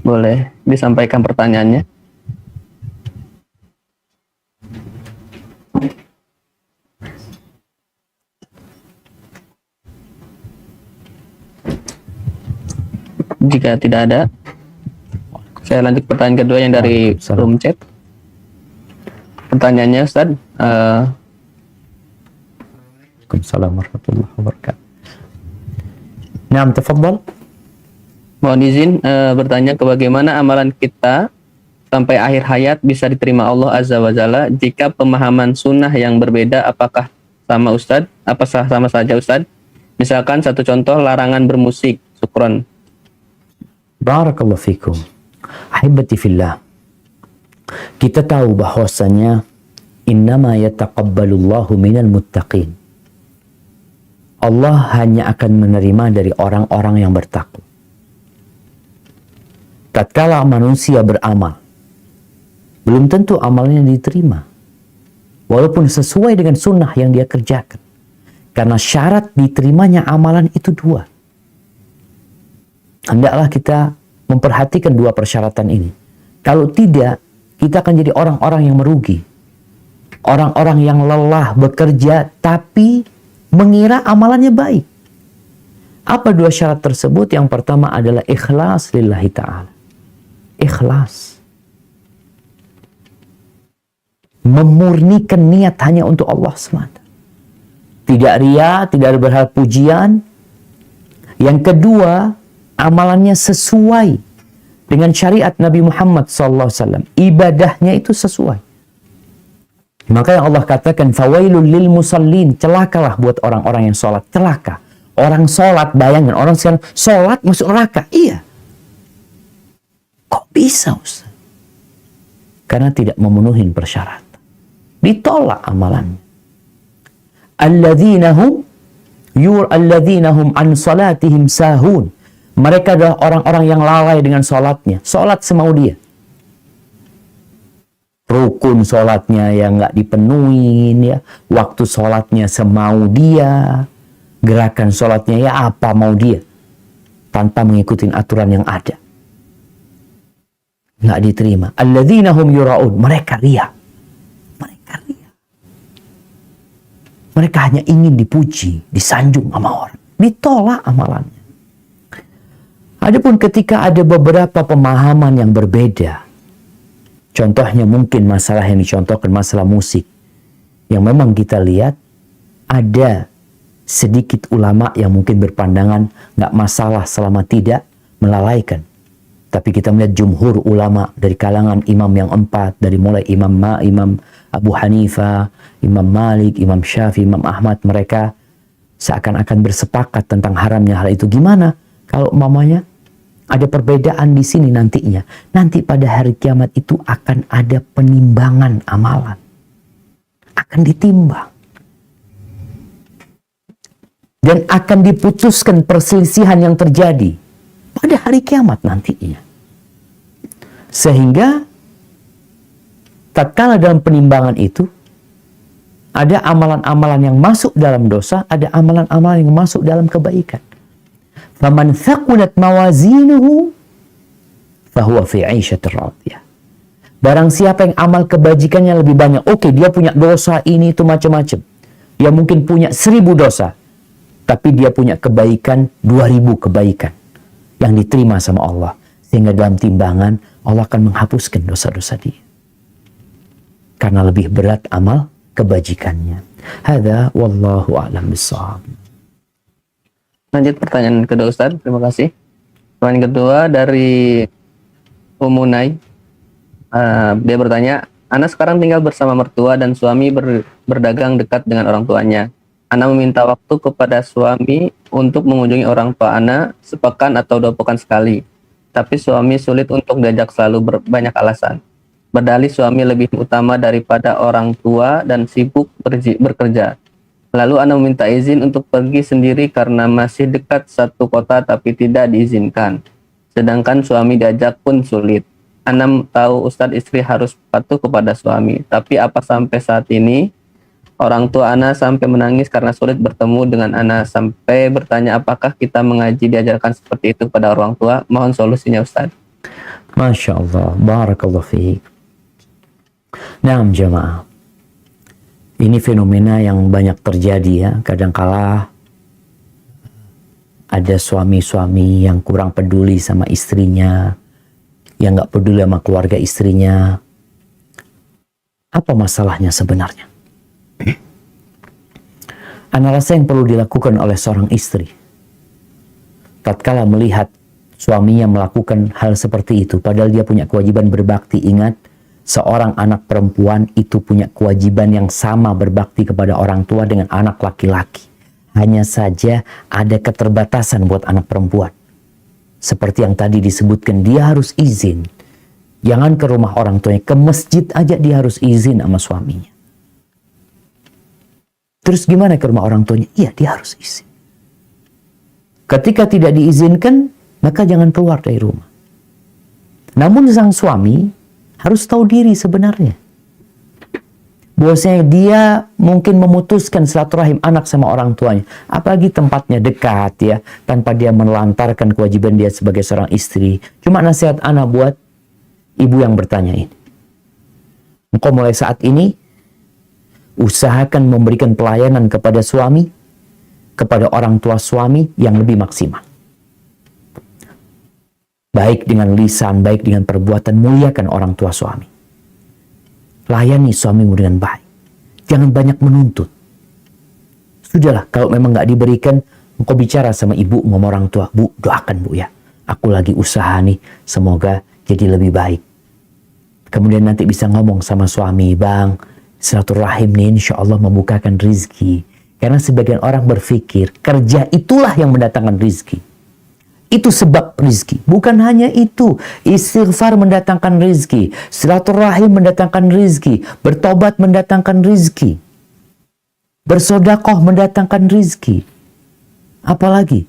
Boleh disampaikan pertanyaannya? Jika tidak ada, saya lanjut pertanyaan kedua yang dari room chat. Pertanyaannya Ustaz, Waalaikumsalam warahmatullahi wabarakatuh. Naam, tafadhal. mohon izin bertanya ke bagaimana amalan kita sampai akhir hayat bisa diterima Allah Azza wa Jalla jika pemahaman sunnah yang berbeda, apakah sama Ustaz? Apa sama saja Ustaz? Misalkan satu contoh larangan bermusik. Syukron. Barakallahu fikum. Ahibati fillah. Kita tahu bahwasanya innama yataqabbalullahu minal muttaqin. Allah hanya akan menerima dari orang-orang yang bertakwa. Tatkala manusia beramal, belum tentu amalnya diterima, walaupun sesuai dengan sunnah yang dia kerjakan. Karena syarat diterimanya amalan itu dua. Hendaklah kita memperhatikan dua persyaratan ini. Kalau tidak, kita akan jadi orang-orang yang merugi. Orang-orang yang lelah bekerja, tapi mengira amalannya baik. Apa dua syarat tersebut? Yang pertama adalah ikhlas lillahi ta'ala. Ikhlas. Memurnikan niat hanya untuk Allah semata. Tidak ria, tidak berharap pujian. Yang kedua, amalannya sesuai dengan syariat Nabi Muhammad SAW. Ibadahnya itu sesuai. Maka yang Allah katakan, fawailul lil musallin, celakalah buat orang-orang yang sholat. Celaka. Orang sholat, bayangkan, orang sekarang sholat masuk neraka. Iya. Kok bisa, Ustaz? Karena tidak memenuhi persyaratan. Ditolak amalannya. Alladzina hum an salatihim sahun. Mereka adalah orang-orang yang lalai dengan sholatnya. Sholat semau dia. Rukun sholatnya yang nggak dipenuhin, ya. Waktu sholatnya semau dia. Gerakan sholatnya ya apa mau dia. Tanpa mengikuti aturan yang ada. Nggak diterima. Alladzina hum yura'un. Mereka ria. Mereka ria. Mereka hanya ingin dipuji, disanjung sama orang. Ditolak amalannya. Adapun ketika ada beberapa pemahaman yang berbeda, contohnya mungkin masalah yang dicontohkan, masalah musik, yang memang kita lihat ada sedikit ulama yang mungkin berpandangan nggak masalah selama tidak melalaikan. Tapi kita melihat jumhur ulama dari kalangan imam yang empat, dari mulai Imam Abu Hanifah, Imam Malik, Imam Syafi'i, Imam Ahmad, mereka seakan-akan bersepakat tentang haramnya hal itu. Gimana kalau mamanya ada perbedaan di sini nantinya? Nanti pada hari kiamat itu akan ada penimbangan amalan. Akan ditimbang. Dan akan diputuskan perselisihan yang terjadi pada hari kiamat nantinya. Sehingga tatkala dalam penimbangan itu ada amalan-amalan yang masuk dalam dosa, ada amalan-amalan yang masuk dalam kebaikan. Faman thaqulat mawazinuhu fahuwa fi 'aisyatir radiyah. Barang siapa yang amal kebajikannya lebih banyak, oke, dia punya dosa ini itu macam-macam. Dia mungkin punya 1000 dosa, tapi dia punya kebaikan 2000 kebaikan yang diterima sama Allah. Sehingga dalam timbangan Allah akan menghapuskan dosa-dosa dia. Karena lebih berat amal kebajikannya. Hadza wallahu a'lam bissawab. Lanjut pertanyaan kedua Ustaz, terima kasih. Pertanyaan kedua dari Umunai. Dia bertanya, Ana sekarang tinggal bersama mertua dan suami berdagang dekat dengan orang tuanya. Ana meminta waktu kepada suami untuk mengunjungi orang tua Ana sepekan atau 2 pekan sekali. Tapi suami sulit untuk diajak, selalu banyak alasan. Berdalih suami lebih utama daripada orang tua dan sibuk bekerja. Lalu Ana meminta izin untuk pergi sendiri karena masih dekat satu kota tapi tidak diizinkan. Sedangkan suami diajak pun sulit. Ana tahu Ustadz istri harus patuh kepada suami. Tapi apa sampai saat ini orang tua Ana sampai menangis karena sulit bertemu dengan Ana, sampai bertanya apakah kita mengaji diajarkan seperti itu pada orang tua. Mohon solusinya Ustadz. Masya Allah, barakallahu fiik. Nah jemaah, ini fenomena yang banyak terjadi ya. Kadangkala ada suami-suami yang kurang peduli sama istrinya, yang nggak peduli sama keluarga istrinya. Apa masalahnya sebenarnya? Ana rasa yang perlu dilakukan oleh seorang istri tatkala melihat suaminya melakukan hal seperti itu, padahal dia punya kewajiban berbakti. Ingat, seorang anak perempuan itu punya kewajiban yang sama berbakti kepada orang tua dengan anak laki-laki. Hanya saja ada keterbatasan buat anak perempuan. Seperti yang tadi disebutkan, dia harus izin. Jangan ke rumah orang tuanya, ke masjid aja dia harus izin sama suaminya. Terus gimana ke rumah orang tuanya? Iya, dia harus izin. Ketika tidak diizinkan, maka jangan keluar dari rumah. Namun sang suami harus tahu diri sebenarnya. Bahwasanya dia mungkin memutuskan silaturahim anak sama orang tuanya. Apalagi tempatnya dekat ya. Tanpa dia menelantarkan kewajiban dia sebagai seorang istri. Cuma nasihat anak buat ibu yang bertanya ini. Engkau mulai saat ini usahakan memberikan pelayanan kepada suami kepada orang tua suami yang lebih maksimal. Baik dengan lisan, baik dengan perbuatan, muliakan orang tua suami. Layani suamimu dengan baik. Jangan banyak menuntut. Sudahlah, kalau memang nggak diberikan, engkau bicara sama ibu, sama orang tua. Bu, doakan bu ya. Aku lagi usaha nih, semoga jadi lebih baik. Kemudian nanti bisa ngomong sama suami, bang, silaturahim nih insya Allah membukakan rizki. Karena sebagian orang berpikir, kerja itulah yang mendatangkan rizki. Itu sebab rizki. Bukan hanya itu. Istighfar mendatangkan rizki. Silaturahim mendatangkan rizki. Bertobat mendatangkan rizki. Bersodakoh mendatangkan rizki. Apalagi?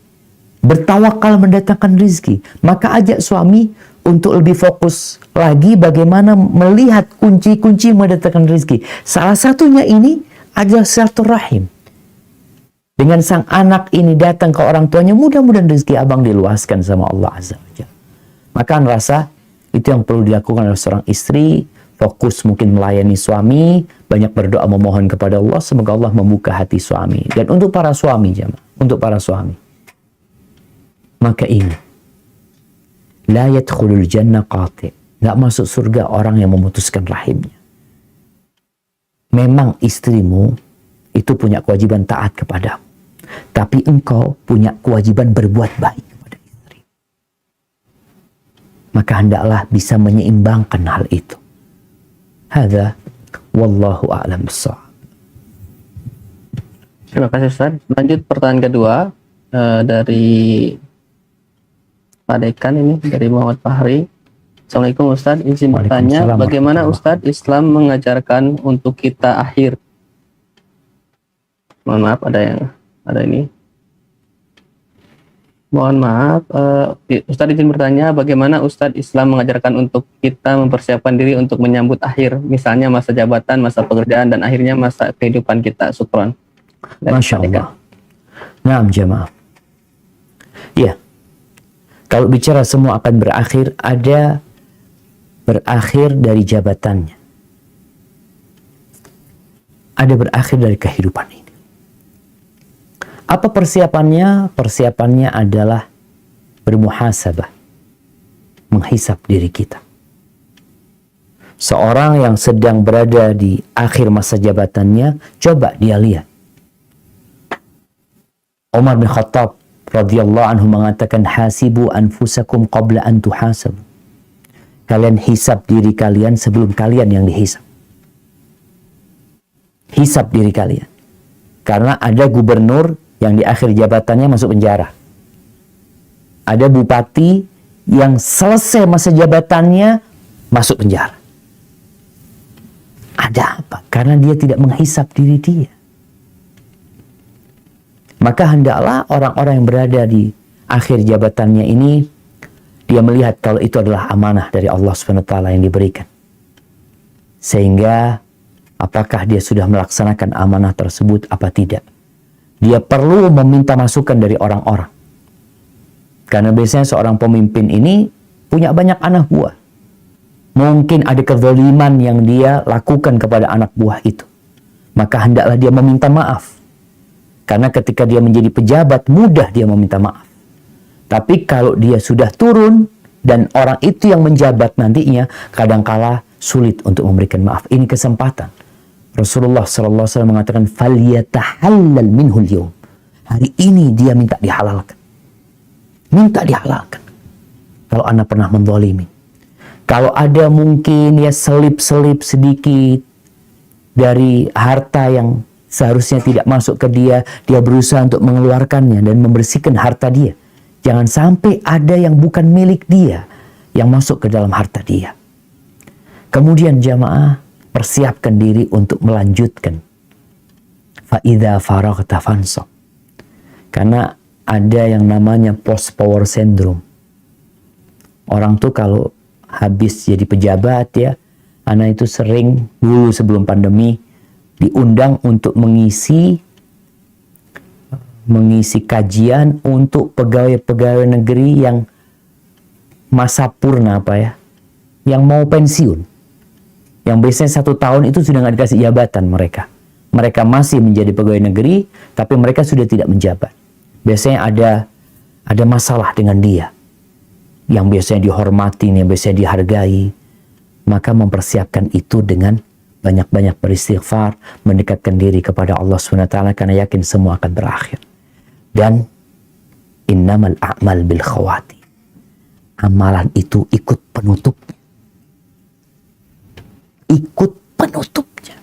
Bertawakal mendatangkan rizki. Maka ajak suami untuk lebih fokus lagi bagaimana melihat kunci-kunci mendatangkan rizki. Salah satunya ini adalah silaturahim. Dengan sang anak ini datang ke orang tuanya, mudah-mudahan rezeki abang diluaskan sama Allah Azza wa Jalla. Maka rasa itu yang perlu dilakukan oleh seorang istri, fokus mungkin melayani suami, banyak berdoa memohon kepada Allah, semoga Allah membuka hati suami. Dan untuk para suami, jemaah, untuk para suami, maka ingat, la yadkhulul jannah qati', nggak masuk surga orang yang memutuskan rahimnya. Memang istrimu itu punya kewajiban taat kepadamu. Tapi engkau punya kewajiban berbuat baik kepada istri. Maka hendaklah bisa menyeimbangkan hal itu. Hadza wallahu a'lam bissawab. Terima kasih Ustaz. Lanjut pertanyaan kedua dari Pak Dekan ini, dari Muhammad Fahri. Assalamualaikum Ustaz, izin bertanya, bagaimana Ustaz Islam mengajarkan untuk kita akhir? Mohon maaf, ada ini. Mohon maaf, Ustaz izin bertanya, bagaimana Ustaz Islam mengajarkan untuk kita mempersiapkan diri untuk menyambut akhir, misalnya masa jabatan, masa pekerjaan, dan akhirnya masa kehidupan kita. Syukran. Masya Allah. Naam jemaah. Ya, kalau bicara semua akan berakhir, ada berakhir dari jabatannya. Ada berakhir dari kehidupan ini. Apa persiapannya? Persiapannya adalah bermuhasabah, menghisap diri kita. Seorang yang sedang berada di akhir masa jabatannya, coba dia lihat. Umar bin Khattab radhiyallahu anhu mengatakan, hasibu anfusakum qabla an tuhasabu. Kalian hisap diri kalian sebelum kalian yang dihisap. Hisap diri kalian. Karena ada gubernur yang di akhir jabatannya masuk penjara. Ada bupati yang selesai masa jabatannya masuk penjara. Ada apa? Karena dia tidak menghisap diri dia. Maka hendaklah orang-orang yang berada di akhir jabatannya ini, dia melihat kalau itu adalah amanah dari Allah SWT yang diberikan. Sehingga apakah dia sudah melaksanakan amanah tersebut apa tidak. Dia perlu meminta masukan dari orang-orang. Karena biasanya seorang pemimpin ini punya banyak anak buah. Mungkin ada kezaliman yang dia lakukan kepada anak buah itu. Maka hendaklah dia meminta maaf. Karena ketika dia menjadi pejabat, mudah dia meminta maaf. Tapi kalau dia sudah turun dan orang itu yang menjabat nantinya, kadangkala sulit untuk memberikan maaf. Ini kesempatan. Rasulullah SAW mengatakan, "Falyatahallal minhul yawm." Hari ini dia minta dihalalkan. Minta dihalalkan. Kalau anda pernah menzalimi. Kalau ada mungkin ya selip-selip sedikit dari harta yang seharusnya tidak masuk ke dia, dia berusaha untuk mengeluarkannya dan membersihkan harta dia. Jangan sampai ada yang bukan milik dia yang masuk ke dalam harta dia. Kemudian jamaah, persiapkan diri untuk melanjutkan. Fa'idha faraghta fansab. Karena ada yang namanya post power syndrome. Orang tuh kalau habis jadi pejabat ya, anak itu sering dulu sebelum pandemi diundang untuk mengisi kajian untuk pegawai-pegawai negeri yang masa purna yang mau pensiun. Yang biasanya 1 tahun itu sudah nggak dikasih jabatan mereka. mereka masih menjadi pegawai negeri, tapi mereka sudah tidak menjabat. Biasanya ada masalah dengan dia, yang biasanya dihormati, yang biasanya dihargai. Maka mempersiapkan itu dengan banyak-banyak beristighfar, mendekatkan diri kepada Allah SWT, karena yakin semua akan berakhir. Dan innamal a'mal bil khawati. Amalan itu ikut penutup. Ikut penutupnya.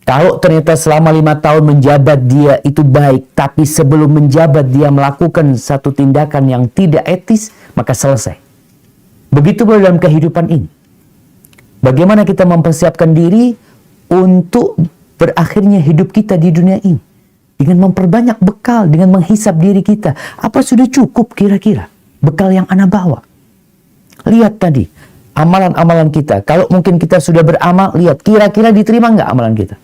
Kalau ternyata selama 5 tahun menjabat dia itu baik, tapi sebelum menjabat dia melakukan satu tindakan yang tidak etis, maka selesai. Begitu pula dalam kehidupan ini. Bagaimana kita mempersiapkan diri untuk berakhirnya hidup kita di dunia ini? Dengan memperbanyak bekal, dengan menghisap diri kita. Apa sudah cukup kira-kira bekal yang Anda bawa? Lihat tadi, amalan-amalan kita. Kalau mungkin kita sudah beramal, lihat kira-kira diterima nggak amalan kita?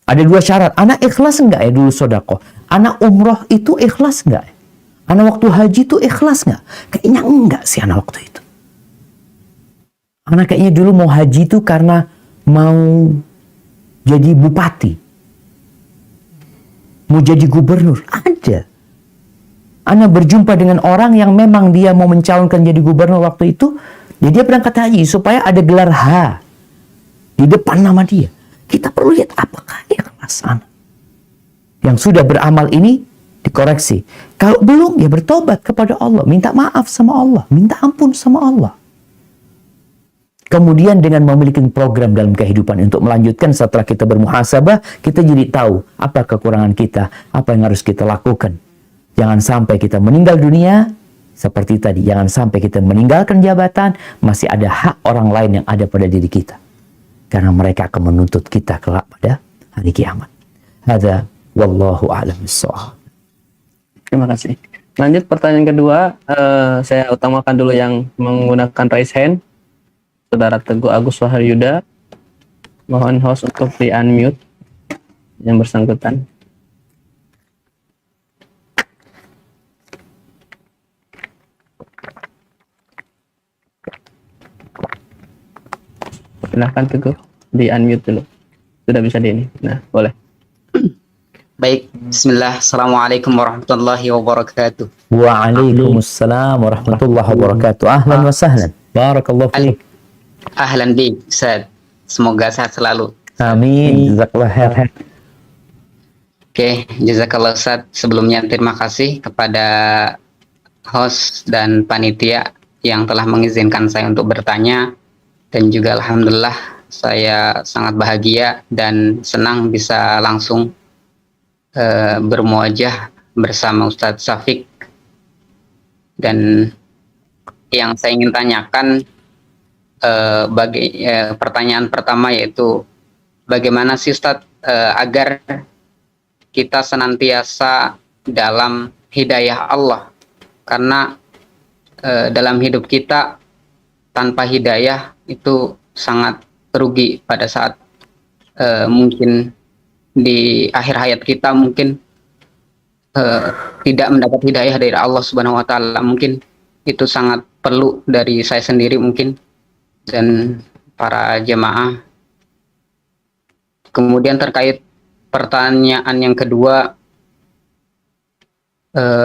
Ada 2 syarat. Anak ikhlas nggak ya dulu sodako? Anak umroh itu ikhlas nggak? Anak waktu haji itu ikhlas nggak? Kayaknya enggak sih anak waktu itu. Anak kayaknya dulu mau haji itu karena mau jadi bupati. Mau jadi gubernur. Ada. Anak berjumpa dengan orang yang memang dia mau mencalonkan jadi gubernur waktu itu. Jadi dia berangkat haji supaya ada gelar H di depan nama dia. Kita perlu lihat apakah ikhlas anak. Yang sudah beramal ini dikoreksi. Kalau belum, ya bertobat kepada Allah. Minta maaf sama Allah. Minta ampun sama Allah. Kemudian dengan memiliki program dalam kehidupan untuk melanjutkan setelah kita bermuhasabah, kita jadi tahu apa kekurangan kita, apa yang harus kita lakukan. Jangan sampai kita meninggal dunia, seperti tadi, jangan sampai kita meninggalkan jabatan, masih ada hak orang lain yang ada pada diri kita. Karena mereka akan menuntut kita kelak pada hari kiamat. Hadza wallahu a'lam bissawab. Terima kasih. Lanjut pertanyaan kedua, saya utamakan dulu yang menggunakan raise hand. Saudara Teguh Agus Waharyuda, mohon host untuk di unmute yang bersangkutan. Silahkan Teguh, di unmute dulu. Sudah bisa di ini. Nah, boleh. Baik, bismillah. Assalamualaikum warahmatullahi wabarakatuh. Waalaikumsalam warahmatullahi wabarakatuh. Ahlan wa sahlan. Barakallahu fiik. Ahlan bi, Ustaz. Semoga sehat selalu. Amin. Jazakallah khair. Oke, jazakallah Ustaz. Sebelumnya terima kasih kepada host dan panitia yang telah mengizinkan saya untuk bertanya. Dan juga alhamdulillah saya sangat bahagia dan senang bisa langsung bermuajah bersama Ustadz Syafiq. Dan yang saya ingin tanyakan pertanyaan pertama yaitu bagaimana sih Ustadz agar kita senantiasa dalam hidayah Allah, karena dalam hidup kita tanpa hidayah itu sangat rugi pada saat mungkin di akhir hayat kita mungkin tidak mendapat hidayah dari Allah Subhanahu wa taala. Mungkin itu sangat perlu dari saya sendiri mungkin dan para jemaah. Kemudian terkait pertanyaan yang kedua,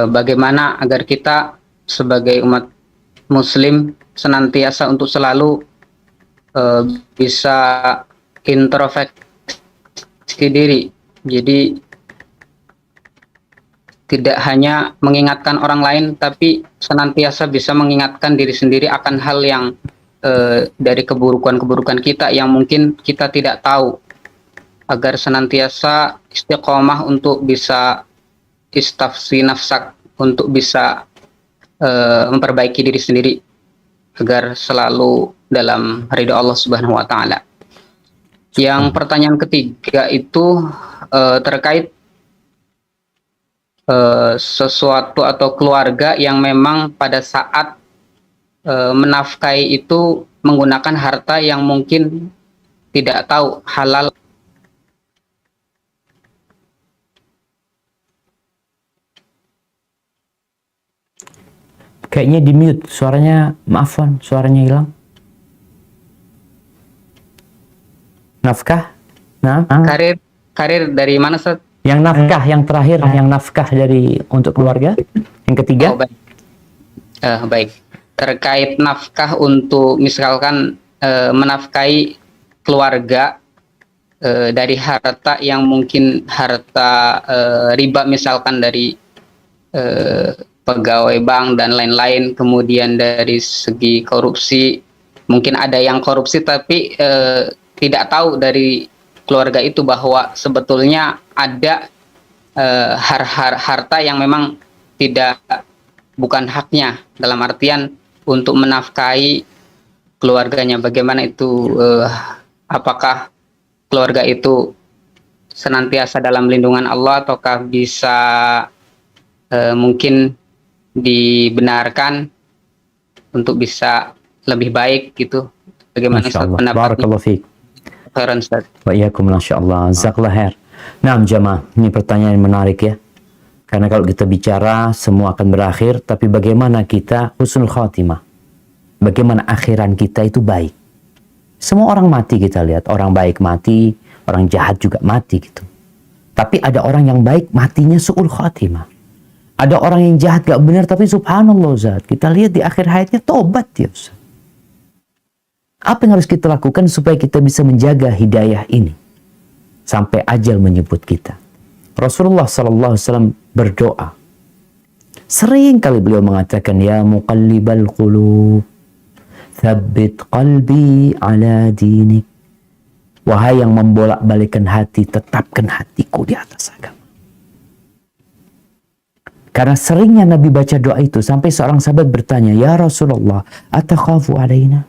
bagaimana agar kita sebagai umat muslim senantiasa untuk selalu bisa introspeksi diri. Jadi tidak hanya mengingatkan orang lain, tapi senantiasa bisa mengingatkan diri sendiri akan hal yang dari keburukan-keburukan kita yang mungkin kita tidak tahu, agar senantiasa istiqomah untuk bisa istafsi nafsak, untuk bisa memperbaiki diri sendiri agar selalu dalam ridha Allah Subhanahu wa taala. Yang pertanyaan ketiga itu terkait sesuatu atau keluarga yang memang pada saat menafkahi itu menggunakan harta yang mungkin tidak tahu halal. Kayaknya di mute suaranya, maafan, suaranya hilang. Nafkah? Nah, Karir dari mana, Ustaz? yang nafkah yang terakhir, yang nafkah dari untuk keluarga. Yang ketiga, Oh, baik. Baik. Terkait nafkah untuk misalkan menafkahi keluarga dari harta yang mungkin harta riba, misalkan dari pegawai bank dan lain-lain, kemudian dari segi korupsi, mungkin ada yang korupsi tapi tidak tahu dari keluarga itu bahwa sebetulnya ada harta yang memang bukan haknya, dalam artian untuk menafkahi keluarganya. Bagaimana itu, apakah keluarga itu senantiasa dalam lindungan Allah ataukah bisa mungkin dibenarkan untuk bisa lebih baik gitu? Bagaimana Masya Ustaz Allah. pendapatnya? Barakallahu fiik. Khairan, Ustaz. Wa iyyakum, Masya Allah. Jazakallah khair. Nah, jamaah, ini pertanyaan yang menarik ya. Karena kalau kita bicara, semua akan berakhir, tapi bagaimana kita husnul khatimah? Bagaimana akhiran kita itu baik? Semua orang mati kita lihat, orang baik mati, orang jahat juga mati gitu. Tapi ada orang yang baik matinya su'ul khatimah. Ada orang yang jahat gak benar, tapi subhanallah Ustaz, kita lihat di akhir hayatnya tobat ya Ustaz. Apa yang harus kita lakukan supaya kita bisa menjaga hidayah ini sampai ajal menyebut kita? Rasulullah SAW berdoa. Sering kali beliau mengatakan, ya muqallibal qulub, thabbit qalbi ala dinik. Wahai yang membolak-balikan hati, tetapkan hatiku di atas agama. Karena seringnya Nabi baca doa itu, sampai seorang sahabat bertanya, ya Rasulullah, atakhafu alaina?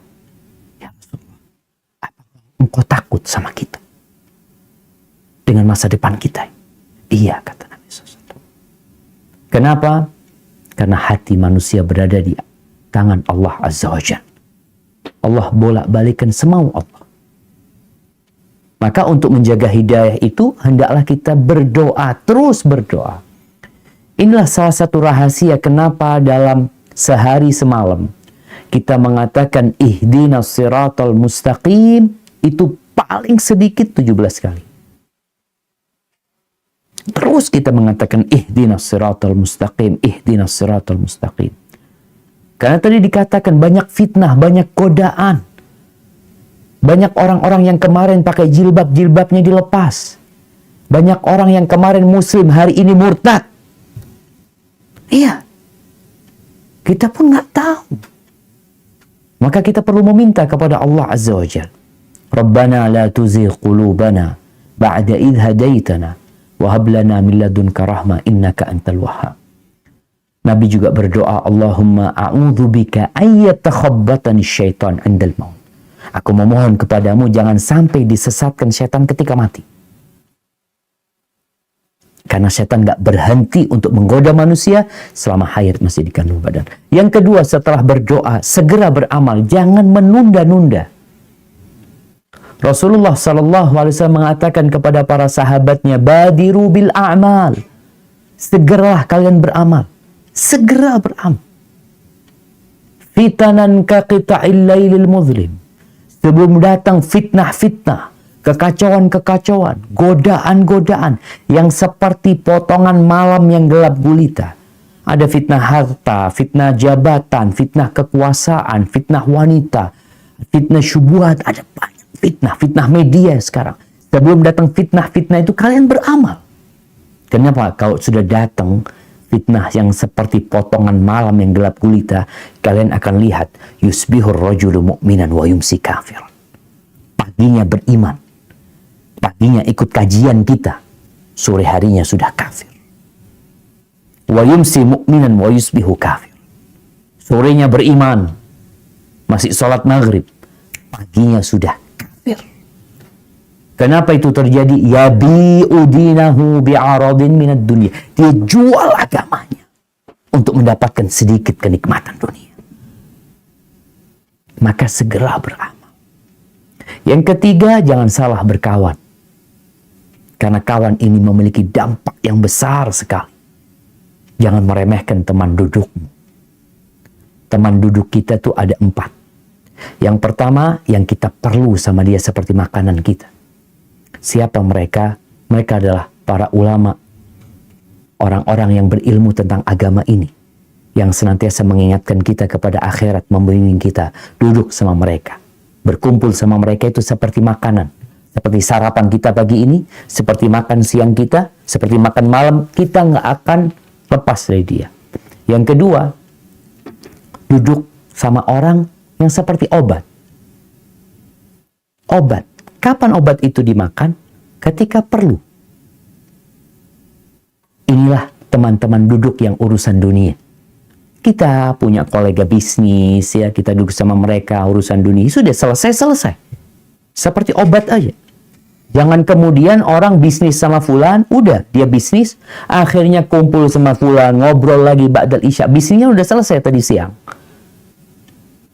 Ya Rasulullah, apakah engkau takut sama kita? Dengan masa depan kita? Iya, kata Nabi SAW. Kenapa? Karena hati manusia berada di tangan Allah Azza wa Jalla. Allah bolak-balikan semau Allah. Maka untuk menjaga hidayah itu, hendaklah kita berdoa, terus berdoa. Inilah salah satu rahasia kenapa dalam sehari semalam kita mengatakan ihdinas siratal mustaqim itu paling sedikit 17 kali. Terus kita mengatakan ihdinas siratal mustaqim, ihdinas siratal mustaqim. Karena tadi dikatakan banyak fitnah, banyak godaan. Banyak orang-orang yang kemarin pakai jilbab, jilbabnya dilepas. Banyak orang yang kemarin muslim, hari ini murtad. Iya. Kita pun nggak tahu. Maka kita perlu meminta kepada Allah Azza wa Jalla. Rabbana la tuzigh qulubana ba'da idh hadaitana wa hab lana min ladunka rahmah innaka antal wahhab. Nabi juga berdoa, Allahumma a'udzubika ayyatakhabbatani syaitan 'indal maut. Aku memohon kepadamu jangan sampai disesatkan syaitan ketika mati. Karena syaitan gak berhenti untuk menggoda manusia selama hayat masih di kandung badan. Yang kedua, setelah berdoa, segera beramal. Jangan menunda-nunda. Rasulullah SAW mengatakan kepada para sahabatnya, Badiru bil a'mal. Segeralah kalian beramal. Segera beramal. Fitanan ka qita'il lailil muzlim. Sebelum datang fitnah-fitnah, kekacauan-kekacauan, godaan-godaan yang seperti potongan malam yang gelap gulita. Ada fitnah harta, fitnah jabatan, fitnah kekuasaan, fitnah wanita, fitnah syubhat, ada banyak fitnah, fitnah media sekarang. Sebelum datang fitnah-fitnah itu kalian beramal. Kenapa? Kalau sudah datang fitnah yang seperti potongan malam yang gelap gulita, kalian akan lihat yusbihur rajulu mu'minan wa yumsi kafiran. Paginya beriman, paginya ikut kajian kita, sore harinya sudah kafir. Wa yumsi mu'minan wa yusbihu kafir. Sorenya beriman, masih sholat maghrib, paginya sudah kafir. Kenapa itu terjadi? Yabi'u dinahu bi'aradin minad dunia. Dia jual agamanya untuk mendapatkan sedikit kenikmatan dunia. Maka segera beramal. Yang ketiga, jangan salah berkawan. Karena kawan ini memiliki dampak yang besar sekali. Jangan meremehkan teman dudukmu. Teman duduk kita tuh ada 4. Yang pertama, yang kita perlu sama dia seperti makanan kita. Siapa mereka? Mereka adalah para ulama, orang-orang yang berilmu tentang agama ini, yang senantiasa mengingatkan kita kepada akhirat, membimbing kita duduk sama mereka. Berkumpul sama mereka itu seperti makanan, seperti sarapan kita pagi ini, seperti makan siang kita, seperti makan malam, kita nggak akan lepas dari dia. Yang kedua, duduk sama orang yang seperti obat. Obat. Kapan obat itu dimakan? Ketika perlu. Inilah teman-teman duduk yang urusan dunia. Kita punya kolega bisnis, ya, kita duduk sama mereka urusan dunia, sudah selesai. Seperti obat aja. Jangan kemudian orang bisnis sama fulan, udah dia bisnis, akhirnya kumpul sama fulan, ngobrol lagi ba'dal isya, bisnisnya udah selesai tadi siang.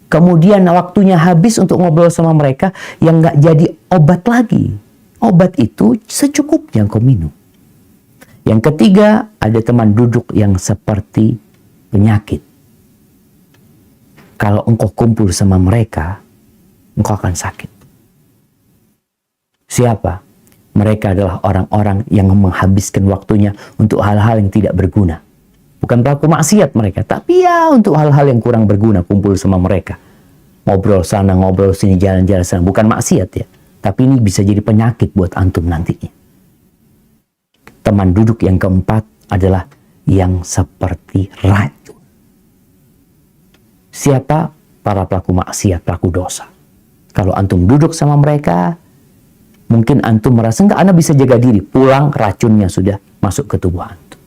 Kemudian waktunya habis untuk ngobrol sama mereka yang nggak jadi obat lagi. Obat itu secukupnya kau minum. Yang ketiga, ada teman duduk yang seperti penyakit. Kalau engkau kumpul sama mereka, engkau akan sakit. Siapa? Mereka adalah orang-orang yang menghabiskan waktunya untuk hal-hal yang tidak berguna. Bukan pelaku maksiat mereka, tapi ya untuk hal-hal yang kurang berguna kumpul sama mereka. Ngobrol sana, ngobrol sini, jalan-jalan sana. Bukan maksiat ya. Tapi ini bisa jadi penyakit buat antum nantinya. Teman duduk yang keempat adalah yang seperti racun. Siapa? Para pelaku maksiat, pelaku dosa. Kalau antum duduk sama mereka, mungkin antum merasa enggak, anda bisa jaga diri. Pulang, racunnya sudah masuk ke tubuh antum.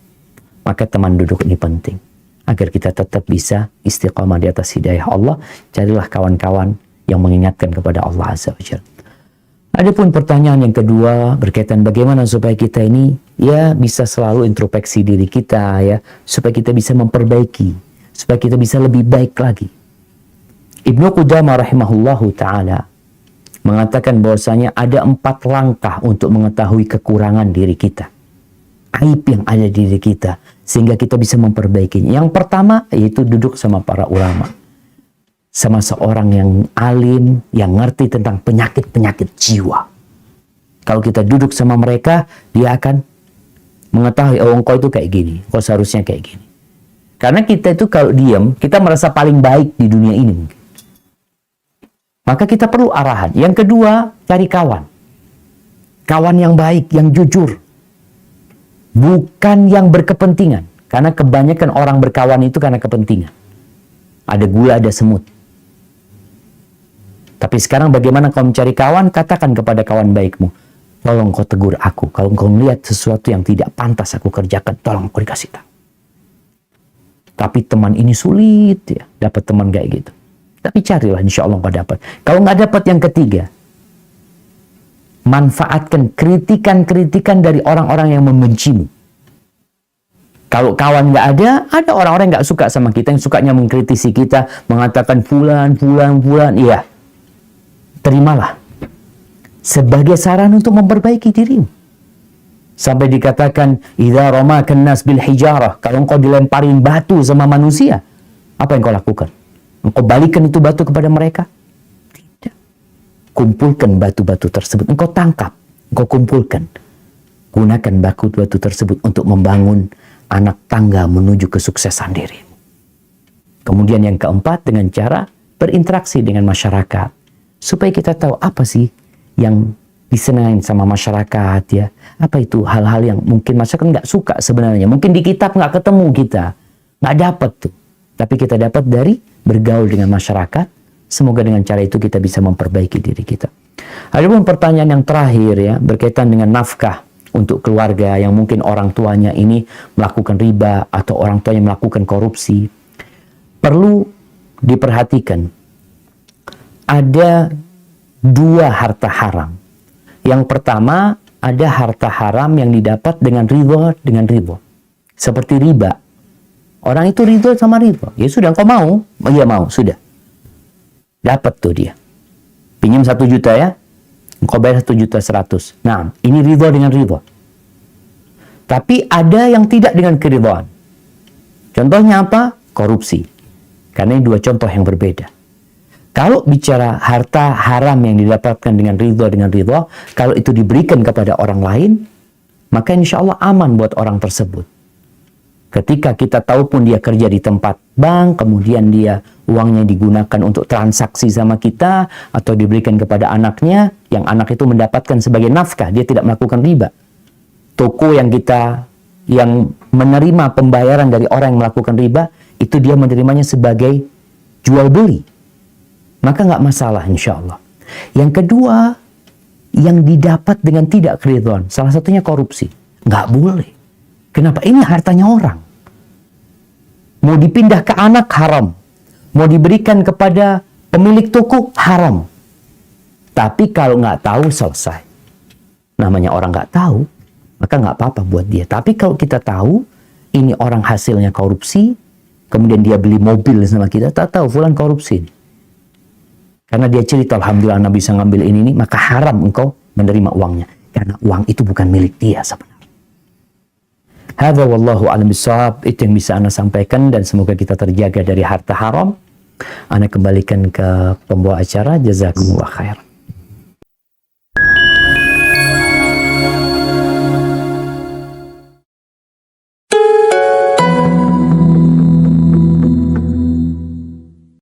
Maka teman duduk ini penting. Agar kita tetap bisa istiqamah di atas hidayah Allah, carilah kawan-kawan yang mengingatkan kepada Allah Azza wa Jalla. Adapun pertanyaan yang kedua berkaitan bagaimana supaya kita ini ya bisa selalu introspeksi diri kita ya, supaya kita bisa memperbaiki, supaya kita bisa lebih baik lagi. Ibnu Qudamah rahimahullahu taala mengatakan bahwasanya ada 4 langkah untuk mengetahui kekurangan diri kita, aib yang ada di diri kita, sehingga kita bisa memperbaikinya. Yang pertama yaitu duduk sama para ulama, sama seorang yang alim, yang ngerti tentang penyakit-penyakit jiwa. Kalau kita duduk sama mereka, dia akan mengetahui, oh engkau itu kayak gini, kau seharusnya kayak gini. Karena kita itu kalau diam, kita merasa paling baik di dunia ini. Maka kita perlu arahan. Yang kedua, cari kawan. Kawan yang baik, yang jujur. Bukan yang berkepentingan. Karena kebanyakan orang berkawan itu karena kepentingan. Ada gula, ada semut. Tapi sekarang bagaimana kau mencari kawan? Katakan kepada kawan baikmu, tolong kau tegur aku. Kalau kau melihat sesuatu yang tidak pantas aku kerjakan, tolong kau dikasih tahu. Tapi teman ini sulit ya, dapat teman kayak gitu. Tapi carilah, insya Allah kau dapat. Kalau nggak dapat yang ketiga, manfaatkan kritikan-kritikan dari orang-orang yang membencimu. Kalau kawan nggak ada orang-orang yang nggak suka sama kita, yang sukanya mengkritisi kita, mengatakan fulan, iya. Terimalah sebagai saran untuk memperbaiki dirimu. Sampai dikatakan, idza ramakan nas bil hijarah, kalau engkau dilemparin batu sama manusia, apa yang kau lakukan? Engkau balikan itu batu kepada mereka? Tidak. Kumpulkan batu-batu tersebut, engkau tangkap, engkau kumpulkan. Gunakan batu-batu tersebut untuk membangun anak tangga menuju kesuksesan dirimu. Kemudian yang keempat, dengan cara berinteraksi dengan masyarakat. Supaya kita tahu apa sih yang disenangin sama masyarakat ya. Apa itu hal-hal yang mungkin masyarakat nggak suka sebenarnya. Mungkin di kitab nggak ketemu kita. Nggak dapat tuh. Tapi kita dapat dari bergaul dengan masyarakat. Semoga dengan cara itu kita bisa memperbaiki diri kita. Adapun pertanyaan yang terakhir ya, berkaitan dengan nafkah untuk keluarga yang mungkin orang tuanya ini melakukan riba atau orang tuanya melakukan korupsi. Perlu diperhatikan. Ada 2 harta haram. Yang pertama, ada harta haram yang didapat dengan ridho. Seperti riba. Orang itu ridho sama riba. Ya sudah, engkau mau? Iya mau, sudah. Dapat tuh dia. Pinjam 1 juta ya. Engkau bayar 1.100.000. Nah, ini ridho dengan ridho. Tapi ada yang tidak dengan keridhaan. Contohnya apa? Korupsi. Karena ini 2 contoh yang berbeda. Kalau bicara harta haram yang didapatkan dengan ridho, kalau itu diberikan kepada orang lain, maka insya Allah aman buat orang tersebut. Ketika kita tahu pun dia kerja di tempat bank, kemudian dia uangnya digunakan untuk transaksi sama kita, atau diberikan kepada anaknya, yang anak itu mendapatkan sebagai nafkah, dia tidak melakukan riba. Toko yang menerima pembayaran dari orang yang melakukan riba, itu dia menerimanya sebagai jual beli. Maka nggak masalah insya Allah. Yang kedua, yang didapat dengan tidak keridhaan, salah satunya korupsi. Nggak boleh. Kenapa? Ini hartanya orang. Mau dipindah ke anak, haram. Mau diberikan kepada pemilik toko, haram. Tapi kalau nggak tahu, selesai. Namanya orang nggak tahu, maka nggak apa-apa buat dia. Tapi kalau kita tahu, ini orang hasilnya korupsi, kemudian dia beli mobil sama kita, tak tahu fulan korupsi. Karena dia cerita, alhamdulillah Nabi bisa ngambil ini, maka haram engkau menerima uangnya. Karena uang itu bukan milik dia sebenarnya. Hadza wallahu a'lam bishawab. Itu yang bisa Ana sampaikan, dan semoga kita terjaga dari harta haram. Ana kembalikan ke pembawa acara. Jazakumullah khair.